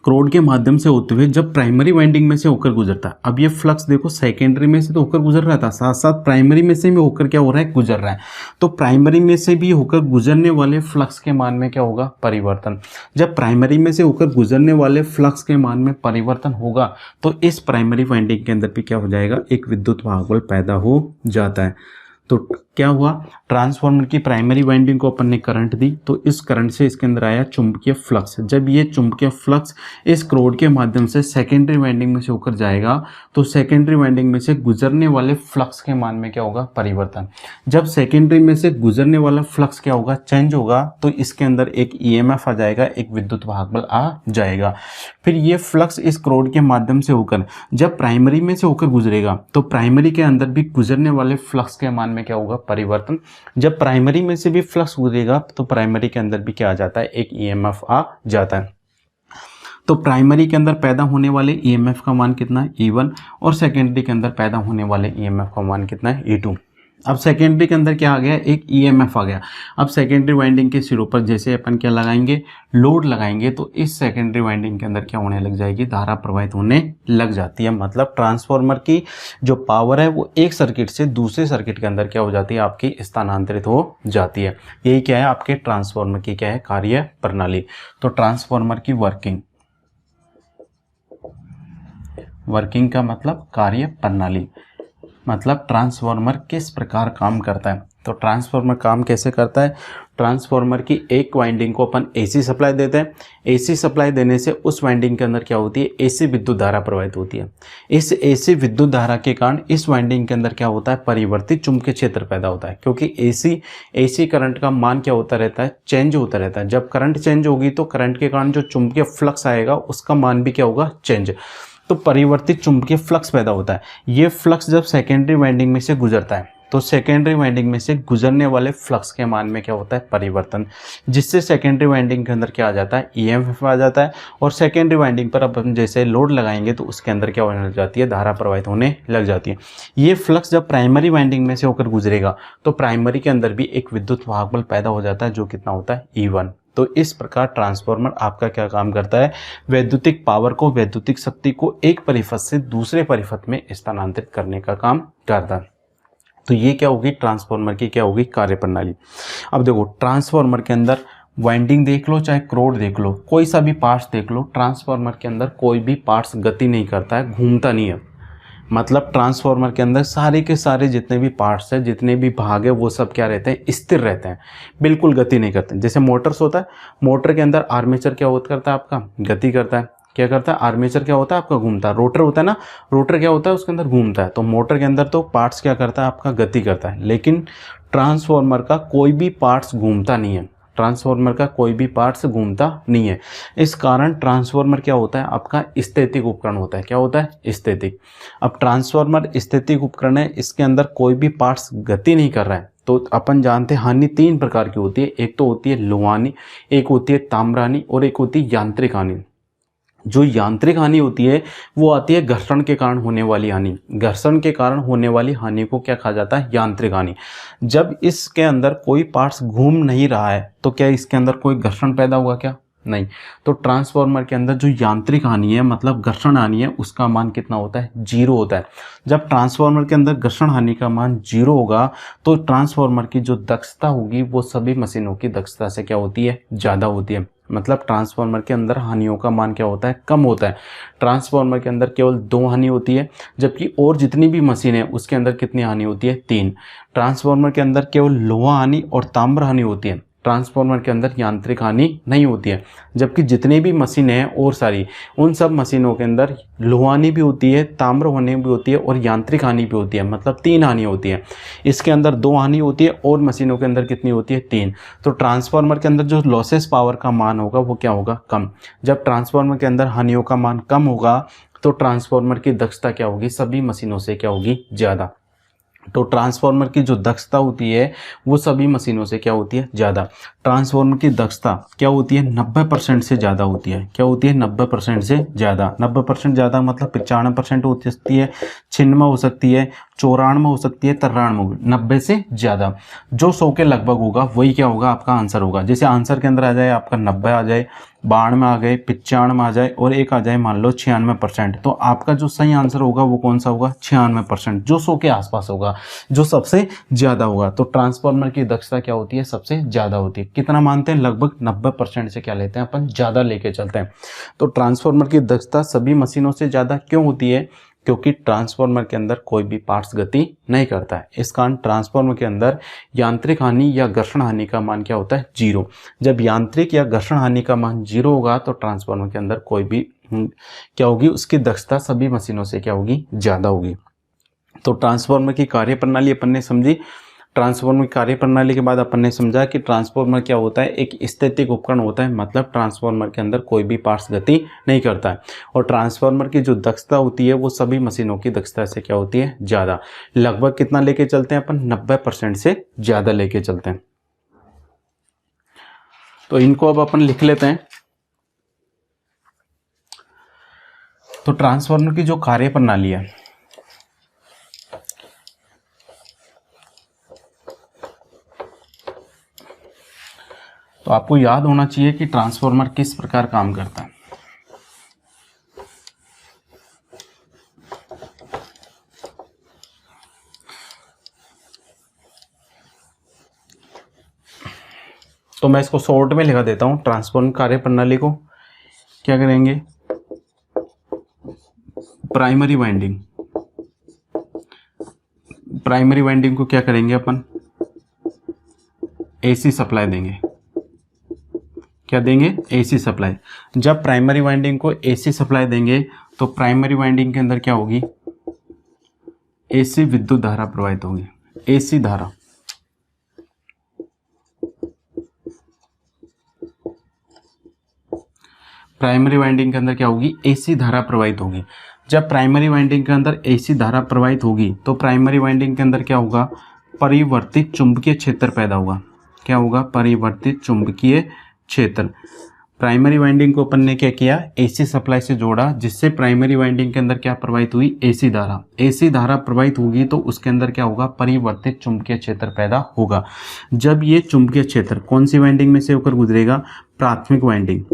क्रोड के माध्यम से होते हुए जब प्राइमरी वाइंडिंग में से होकर गुजरता है, अब ये फ्लक्स देखो सेकेंडरी में से तो होकर गुजर रहा था, साथ साथ प्राइमरी में से भी होकर क्या हो रहा है, गुजर रहा है। तो प्राइमरी में से भी होकर गुजरने वाले फ्लक्स के मान में क्या होगा, परिवर्तन। जब प्राइमरी में से होकर गुजरने वाले फ्लक्स के मान में परिवर्तन होगा तो इस प्राइमरी वाइंडिंग के अंदर भी क्या हो जाएगा, एक विद्युत वाहक बल पैदा हो जाता है। तो क्या हुआ, ट्रांसफार्मर की प्राइमरी वाइंडिंग को अपन ने करंट दी, तो इस करंट से इसके अंदर आया चुंबकीय फ्लक्स। जब ये चुंबकीय फ्लक्स इस क्रोड के माध्यम से सेकेंडरी वाइंडिंग में से होकर जाएगा, तो सेकेंडरी वाइंडिंग में से गुजरने वाले फ्लक्स के मान में क्या होगा, परिवर्तन। जब सेकेंडरी में से गुजरने वाला फ्लक्स क्या होगा, चेंज होगा, तो इसके अंदर एक ईएमएफ आ जाएगा, एक विद्युत वाहक बल आ जाएगा। फिर ये फ्लक्स इस क्रोड के माध्यम से होकर जब प्राइमरी में से होकर गुजरेगा, तो प्राइमरी के अंदर भी गुजरने वाले फ्लक्स के मान में क्या होगा, परिवर्तन। जब प्राइमरी में से भी फ्लक्स गुजरेगा, तो प्राइमरी के अंदर भी क्या आ जाता है, एक ईएमएफ आ जाता है। तो प्राइमरी के अंदर पैदा होने वाले ईएमएफ का मान कितना है, E1, और सेकेंडरी के अंदर पैदा होने वाले ईएमएफ का मान कितना है, E2। अब सेकेंडरी के अंदर क्या आ गया, एक ईएमएफ आ गया। अब सेकेंडरी वाइंडिंग के सिरों पर जैसे अपन क्या लगाएंगे, लोड लगाएंगे, तो इस सेकेंडरी वाइंडिंग के अंदर क्या होने लग जाएगी, धारा प्रवाहित होने लग जाती है। मतलब ट्रांसफार्मर की जो पावर है वो एक सर्किट से दूसरे सर्किट के अंदर क्या हो जाती है, आपकी स्थानांतरित हो जाती है। यही क्या है, आपके ट्रांसफार्मर की क्या है, कार्य प्रणाली। तो ट्रांसफार्मर की वर्किंग का मतलब कार्य प्रणाली, मतलब ट्रांसफार्मर किस प्रकार काम करता है। तो ट्रांसफार्मर काम कैसे करता है, ट्रांसफार्मर की एक वाइंडिंग को अपन एसी सप्लाई देते हैं। एसी सप्लाई देने से उस वाइंडिंग के अंदर क्या होती है, एसी विद्युत धारा प्रवाहित होती है। इस एसी विद्युत धारा के कारण इस वाइंडिंग के अंदर क्या होता है, परिवर्तित चुंबकीय क्षेत्र पैदा होता है। क्योंकि एसी करंट का मान क्या होता रहता है, चेंज होता रहता है। जब करंट चेंज होगी तो करंट के कारण जो चुंबकीय फ्लक्स आएगा उसका मान भी क्या होगा, चेंज। तो परिवर्तित चुंबकीय फ्लक्स पैदा होता है। ये फ्लक्स जब सेकेंडरी वाइंडिंग में से गुजरता है, तो सेकेंडरी वाइंडिंग में से गुजरने वाले फ्लक्स के मान में क्या होता है, परिवर्तन, जिससे सेकेंडरी वाइंडिंग के अंदर क्या आ जाता है, ईएमएफ आ जाता है। और सेकेंडरी वाइंडिंग पर अपन जैसे लोड लगाएंगे तो उसके अंदर क्या होने लग जाती है, धारा प्रवाहित होने लग जाती है। ये फ्लक्स जब प्राइमरी वाइंडिंग में से होकर गुजरेगा, तो प्राइमरी के अंदर भी एक विद्युत वाहक बल पैदा हो जाता है, जो कितना होता है, E1। तो इस प्रकार ट्रांसफार्मर आपका क्या काम करता है, वैद्युतिक पावर को, वैद्युतिक शक्ति को एक परिपथ से दूसरे परिपथ में स्थानांतरित करने का काम करता है। तो ये क्या होगी, ट्रांसफार्मर की क्या होगी, कार्यप्रणाली। अब देखो, ट्रांसफार्मर के अंदर वाइंडिंग देख लो, चाहे क्रोड देख लो, कोई सा भी पार्ट्स देख लो, ट्रांसफार्मर के अंदर कोई भी पार्ट्स गति नहीं करता है, घूमता नहीं है। मतलब ट्रांसफार्मर के अंदर सारे के सारे जितने भी पार्ट्स हैं, जितने भी भाग है, वो सब क्या रहते हैं, स्थिर रहते हैं, बिल्कुल गति नहीं करते। जैसे मोटर्स होता है, मोटर के अंदर आर्मेचर क्या होता करता है, आपका गति करता है। क्या करता है, आर्मेचर क्या होता है, आपका घूमता है। रोटर होता है ना, रोटर क्या होता है, उसके अंदर घूमता है। तो मोटर के अंदर तो पार्ट्स क्या करता है, आपका गति करता है। लेकिन ट्रांसफार्मर का कोई भी पार्ट्स घूमता नहीं है, ट्रांसफार्मर का कोई भी पार्ट्स घूमता नहीं है। इस कारण ट्रांसफार्मर क्या होता है, आपका स्थैतिक उपकरण होता है। क्या होता है, स्थैतिक। अब ट्रांसफार्मर स्थैतिक उपकरण है, इसके अंदर कोई भी पार्ट्स गति नहीं कर रहा है। तो अपन जानते हैं हानि तीन प्रकार की होती है। एक तो होती है लोह हानि, एक होती है ताम्र हानि, और एक होती है यांत्रिक हानि। जो यांत्रिक हानि होती है वो आती है घर्षण के कारण होने वाली हानि। घर्षण के कारण होने वाली हानि को क्या कहा जाता है, यांत्रिक हानि। जब इसके अंदर कोई पार्ट्स घूम नहीं रहा है, तो क्या इसके अंदर कोई घर्षण पैदा हुआ, क्या नहीं। तो ट्रांसफार्मर के अंदर जो यांत्रिक हानि है, मतलब घर्षण हानि है, उसका मान कितना होता है, 0 होता है। जब ट्रांसफार्मर के अंदर घर्षण हानि का मान 0 होगा, तो ट्रांसफार्मर की जो दक्षता होगी वो सभी मशीनों की दक्षता से क्या होती है, ज़्यादा होती है। मतलब ट्रांसफार्मर के अंदर हानियों का मान क्या होता है, कम होता है। ट्रांसफार्मर के अंदर केवल 2 हानि होती है, जबकि और जितनी भी मशीन है उसके अंदर कितनी हानि होती है, 3। ट्रांसफार्मर के अंदर केवल लोहा हानि और ताम्र हानि होती है। ट्रांसफार्मर के अंदर यांत्रिक हानि नहीं होती है। जबकि जितनी भी मशीनें हैं और सारी, उन सब मशीनों के अंदर लोहा हानि भी होती है, ताम्र हानि भी होती है और यांत्रिक हानि भी होती है। मतलब 3 हानि होती है। इसके अंदर 2 हानि होती है और मशीनों के अंदर कितनी होती है, 3। तो ट्रांसफार्मर के अंदर जो लॉसेस पावर का मान होगा वो क्या होगा, कम। जब ट्रांसफार्मर के अंदर हानियों का मान कम होगा, तो ट्रांसफार्मर की दक्षता क्या होगी, सभी मशीनों से क्या होगी, ज़्यादा। तो ट्रांसफार्मर की जो दक्षता होती है वो सभी मशीनों से क्या होती है, ज़्यादा। ट्रांसफार्मर की दक्षता क्या होती है, 90% से ज़्यादा होती है। क्या होती है, 90% से ज़्यादा। 90% ज़्यादा मतलब 95% हो सकती है, 96 हो सकती है, 94 हो सकती है, 93, 90 से ज़्यादा। जो 100 के लगभग होगा वही क्या होगा, आपका आंसर होगा। जैसे आंसर के अंदर आ जाए आपका 90 आ जाए, 92 में आ गए, 95 में आ जाए और एक आ जाए मान लो 96%, तो आपका जो सही आंसर होगा वो कौन सा होगा, 96%, जो 100 के आसपास होगा, जो सबसे ज़्यादा होगा। तो ट्रांसफार्मर की दक्षता क्या होती है, सबसे ज़्यादा होती है। कितना मानते हैं, लगभग 90% से क्या लेते हैं अपन, ज़्यादा लेके चलते हैं। तो ट्रांसफार्मर की दक्षता सभी मशीनों से ज़्यादा क्यों होती है, क्योंकि ट्रांसफार्मर के अंदर कोई भी पार्ट्स गति नहीं करता है। इस कारण ट्रांसफार्मर के अंदर यांत्रिक हानि या घर्षण हानि का मान क्या होता है, 0। जब यांत्रिक या घर्षण हानि का मान 0 होगा तो ट्रांसफार्मर के अंदर कोई भी क्या होगी, उसकी दक्षता सभी मशीनों से क्या होगी, ज़्यादा होगी। तो ट्रांसफार्मर की कार्यप्रणाली अपन ने समझी। ट्रांसफार्मर की कार्यप्रणाली के बाद अपन ने समझा कि ट्रांसफार्मर क्या होता है, एक स्थैतिक उपकरण होता है, मतलब ट्रांसफार्मर के अंदर कोई भी पार्ट्स गति नहीं करता है। और ट्रांसफार्मर की जो दक्षता होती है वो सभी मशीनों की दक्षता से क्या होती है, ज़्यादा। लगभग कितना लेके चलते हैं अपन, 90% से ज़्यादा लेके चलते हैं। तो इनको अब अपन लिख लेते हैं। तो ट्रांसफार्मर की जो कार्यप्रणाली है, तो आपको याद होना चाहिए कि ट्रांसफार्मर किस प्रकार काम करता है। तो मैं इसको शॉर्ट में लिखा देता हूं। ट्रांसफार्मर कार्यप्रणाली को क्या करेंगे, प्राइमरी वाइंडिंग, प्राइमरी वाइंडिंग को क्या करेंगे अपन, एसी सप्लाई देंगे। क्या देंगे, एसी सप्लाई। जब प्राइमरी वाइंडिंग को एसी सप्लाई देंगे तो प्राइमरी वाइंडिंग के अंदर क्या होगी, एसी विद्युत धारा प्रवाहित होगी। एसी धारा, प्राइमरी वाइंडिंग के अंदर क्या होगी, एसी धारा प्रवाहित होगी। जब प्राइमरी वाइंडिंग के अंदर एसी धारा प्रवाहित होगी तो प्राइमरी वाइंडिंग के अंदर क्या होगा, परिवर्तित चुंबकीय क्षेत्र पैदा होगा। क्या होगा, परिवर्तित चुंबकीय क्षेत्र। प्राइमरी वाइंडिंग को अपन ने क्या किया, एसी सप्लाई से जोड़ा, जिससे प्राइमरी वाइंडिंग के अंदर क्या प्रवाहित हुई, एसी धारा। एसी धारा प्रवाहित होगी तो उसके अंदर क्या होगा, परिवर्तित चुंबकीय क्षेत्र पैदा होगा। जब ये चुंबकीय क्षेत्र कौन सी वाइंडिंग में से होकर गुजरेगा, प्राथमिक वाइंडिंग,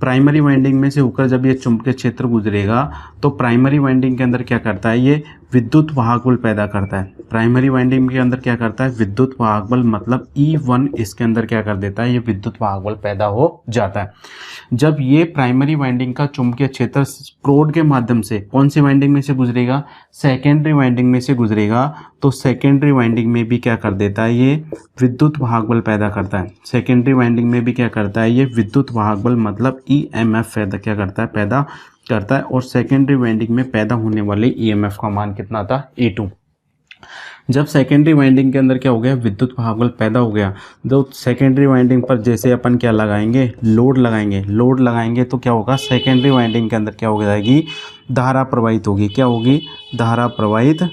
प्राइमरी वाइंडिंग में से होकर जब ये चुंबकीय क्षेत्र गुजरेगा तो प्राइमरी वाइंडिंग के अंदर क्या करता है, ये विद्युत वाहक बल पैदा करता है। प्राइमरी वाइंडिंग के अंदर क्या करता है, विद्युत वाहक बल, मतलब E1 इसके अंदर क्या कर देता है, ये विद्युत वाहक बल पैदा हो जाता है। जब ये प्राइमरी वाइंडिंग का चुंबकीय क्षेत्र क्रोड के माध्यम से कौन सी वाइंडिंग में से गुजरेगा, सेकेंडरी वाइंडिंग में से गुजरेगा, तो सेकेंडरी वाइंडिंग में भी क्या कर देता है, ये विद्युत वाहक बल पैदा करता है। सेकेंडरी वाइंडिंग में भी क्या करता है, ये विद्युत वाहक बल, मतलब EMF पैदा क्या करता है, पैदा करता है। और सेकेंडरी वाइंडिंग में पैदा होने वाले EMF का मान कितना था, E2। जब सेकेंडरी वाइंडिंग के अंदर क्या हो गया, विद्युत वाहक बल पैदा हो गया, जो सेकेंडरी वाइंडिंग पर जैसे अपन क्या लगाएंगे, लोड लगाएंगे। लोड लगाएंगे तो क्या होगा, सेकेंडरी वाइंडिंग के अंदर क्या हो जाएगी, धारा प्रवाहित होगी। क्या होगी, धारा प्रवाहित।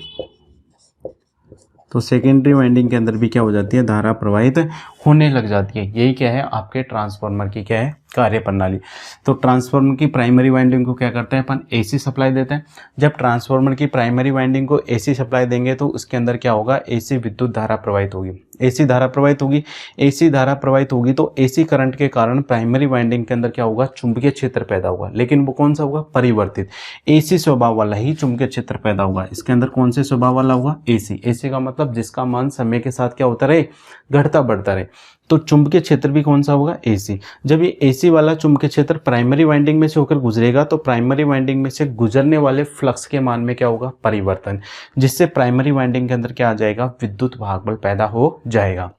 तो सेकेंडरी वाइंडिंग के अंदर भी क्या हो जाती है, धारा प्रवाहित होने लग जाती है। यही क्या है, आपके ट्रांसफार्मर की क्या है, कार्यप्रणाली। तो ट्रांसफार्मर की प्राइमरी वाइंडिंग को क्या करते हैं अपन, एसी सप्लाई देते हैं। जब ट्रांसफार्मर की प्राइमरी वाइंडिंग को एसी सप्लाई देंगे तो उसके अंदर क्या होगा, एसी विद्युत धारा प्रवाहित होगी। एसी धारा प्रवाहित होगी, एसी धारा प्रवाहित होगी तो एसी करंट के कारण प्राइमरी वाइंडिंग के अंदर क्या होगा, चुंबकीय क्षेत्र पैदा होगा। लेकिन वो कौन सा होगा, परिवर्तित एसी स्वभाव वाला ही चुंबकीय क्षेत्र पैदा होगा। इसके अंदर कौन से स्वभाव वाला होगा, एसी। एसी का मतलब जिसका मान समय के साथ क्या होता रहे, घटता बढ़ता रहे। तो चुंबकीय क्षेत्र भी कौन सा होगा, एसी। जब ये एसी वाला चुंबकीय क्षेत्र प्राइमरी वाइंडिंग में से होकर गुजरेगा तो प्राइमरी वाइंडिंग में से गुजरने वाले फ्लक्स के मान में क्या होगा, परिवर्तन, जिससे प्राइमरी वाइंडिंग के अंदर क्या आ जाएगा, विद्युत वाहक बल पैदा हो जाएगा।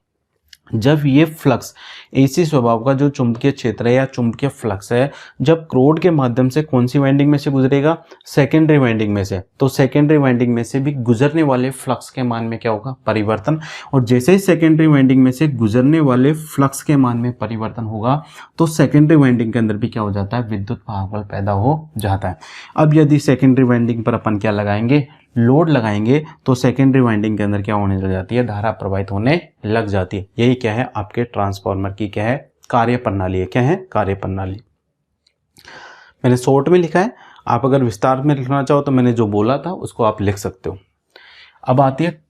जब ये फ्लक्स, एसी स्वभाव का जो चुंबकीय क्षेत्र है या चुंबकीय फ्लक्स है, जब क्रोड के माध्यम से कौन सी वाइंडिंग में से गुजरेगा, सेकेंडरी वाइंडिंग में से, तो सेकेंडरी वाइंडिंग में से भी गुजरने वाले फ्लक्स के मान में क्या होगा, परिवर्तन। और जैसे ही सेकेंडरी वाइंडिंग में से गुजरने वाले फ्लक्स के मान में परिवर्तन होगा तो सेकेंडरी वाइंडिंग के अंदर भी क्या हो जाता है, विद्युत वाहक बल पैदा हो जाता है। अब यदि सेकेंडरी वाइंडिंग पर अपन क्या लगाएंगे, लोड लगाएंगे तो सेकेंडरी वाइंडिंग के अंदर क्या होने लग जाती है, धारा प्रवाहित होने लग जाती है। यही क्या है, आपके ट्रांसफार्मर की क्या है, कार्यप्रणाली है। क्या है, कार्यप्रणाली। मैंने शॉर्ट में लिखा है, आप अगर विस्तार में लिखना चाहो तो मैंने जो बोला था उसको आप लिख सकते हो। अब आती है,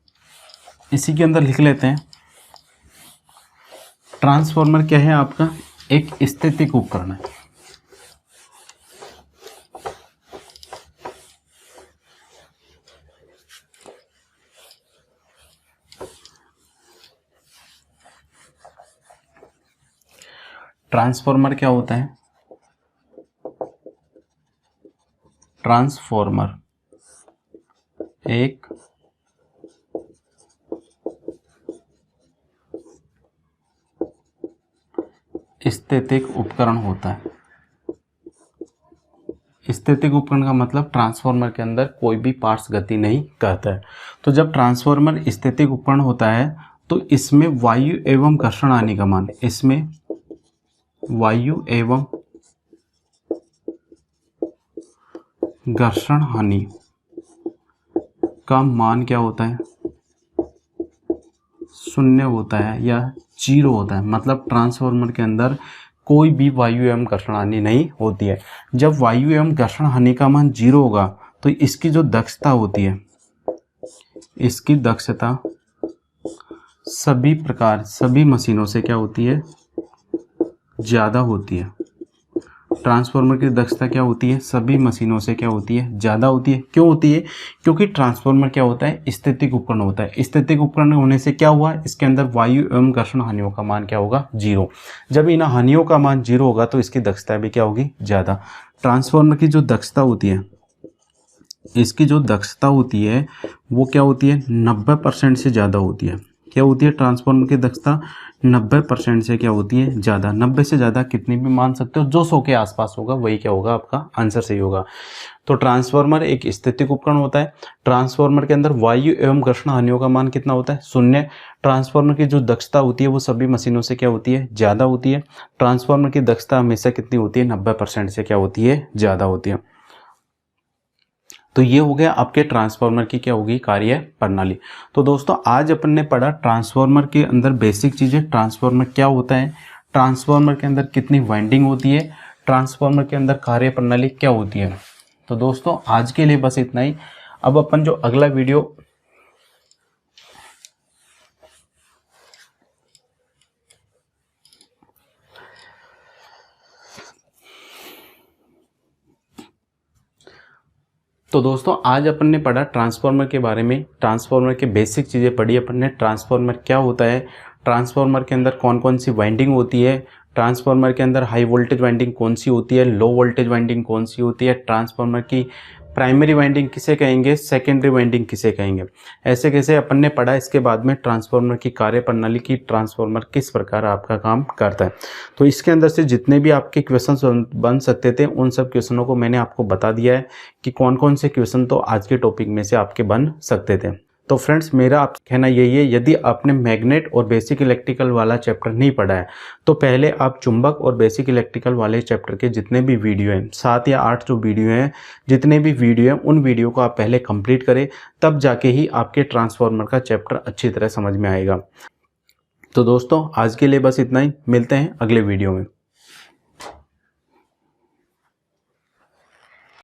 इसी के अंदर लिख लेते हैं, ट्रांसफार्मर क्या है आपका, एक स्थैतिक उपकरण है। ट्रांसफार्मर क्या होता है, ट्रांसफार्मर एक स्थितिक उपकरण होता है। स्थितिक उपकरण का मतलब ट्रांसफार्मर के अंदर कोई भी पार्ट्स गति नहीं करता है। तो जब ट्रांसफार्मर स्थितिक उपकरण होता है तो इसमें वायु एवं घर्षण हानि का मान, इसमें वायु एवं घर्षण हानि का मान क्या होता है? 0 होता है या 0 होता है। मतलब ट्रांसफार्मर के अंदर कोई भी वायु एवं घर्षण हानि नहीं होती है। जब वायु एवं घर्षण हानि का मान 0 होगा तो इसकी जो दक्षता होती है, इसकी दक्षता सभी मशीनों से क्या होती है? ज़्यादा होती है। ट्रांसफार्मर की दक्षता क्या होती है? सभी मशीनों से क्या होती है? ज़्यादा होती है। क्यों होती है? क्योंकि ट्रांसफार्मर क्या होता है? स्थितिक उपकरण होता है। स्थितिक उपकरण होने से क्या हुआ? इसके अंदर वायु एवं घर्षण हानियों का मान क्या होगा? 0। जब इन हानियों का मान 0 होगा तो इसकी दक्षता भी क्या होगी? ज़्यादा। ट्रांसफार्मर की जो दक्षता होती है, इसकी जो दक्षता होती है वो क्या होती है? 90% से ज़्यादा होती है। क्या होती है? ट्रांसफार्मर की दक्षता 90% से क्या होती है? ज़्यादा। 90 से ज़्यादा कितनी भी मान सकते हो, जो 100 के आसपास होगा वही क्या होगा? आपका आंसर सही होगा। तो ट्रांसफार्मर एक स्थितिक उपकरण होता है। ट्रांसफार्मर के अंदर वायु एवं घर्षण हानियों का मान कितना होता है? 0। ट्रांसफार्मर की जो दक्षता होती है वो सभी मशीनों से क्या होती है? ज़्यादा होती है। ट्रांसफार्मर की दक्षता हमेशा कितनी होती है? 90% से क्या होती है? ज़्यादा होती है। तो ये हो गया आपके ट्रांसफार्मर की क्या होगी? कार्य प्रणाली। तो दोस्तों आज अपन ने पढ़ा ट्रांसफार्मर के अंदर बेसिक चीज़ें। ट्रांसफार्मर क्या होता है, ट्रांसफार्मर के अंदर कितनी वाइंडिंग होती है, ट्रांसफार्मर के अंदर कार्य प्रणाली क्या होती है। तो दोस्तों आज के लिए बस इतना ही। अब अपन जो अगला वीडियो तो दोस्तों आज अपन ने पढ़ा ट्रांसफार्मर के बारे में। ट्रांसफार्मर के बेसिक चीज़ें पढ़ी अपन ने। ट्रांसफार्मर क्या होता है, ट्रांसफार्मर के अंदर कौन कौन सी वाइंडिंग होती है, ट्रांसफार्मर के अंदर हाई वोल्टेज वाइंडिंग कौन सी होती है, लो वोल्टेज वाइंडिंग कौन सी होती है, ट्रांसफार्मर की प्राइमरी वाइंडिंग किसे कहेंगे, सेकेंडरी वाइंडिंग किसे कहेंगे, ऐसे कैसे अपन ने पढ़ा। इसके बाद में ट्रांसफार्मर की कार्य प्रणाली की, ट्रांसफार्मर किस प्रकार आपका काम करता है। तो इसके अंदर से जितने भी आपके क्वेश्चन बन सकते थे उन सब क्वेश्चनों को मैंने आपको बता दिया है कि कौन कौन से क्वेश्चन तो आज के टॉपिक में से आपके बन सकते थे। तो फ्रेंड्स मेरा आप कहना यही है, यदि आपने मैग्नेट और बेसिक इलेक्ट्रिकल वाला चैप्टर नहीं पढ़ा है तो पहले आप चुंबक और बेसिक इलेक्ट्रिकल वाले चैप्टर के जितने भी वीडियो हैं, 7 या 8 जो वीडियो हैं, जितने भी वीडियो हैं उन वीडियो को आप पहले कंप्लीट करें, तब जाके ही आपके ट्रांसफार्मर का चैप्टर अच्छी तरह समझ में आएगा। तो दोस्तों आज के लिए बस इतना ही, मिलते हैं अगले वीडियो में।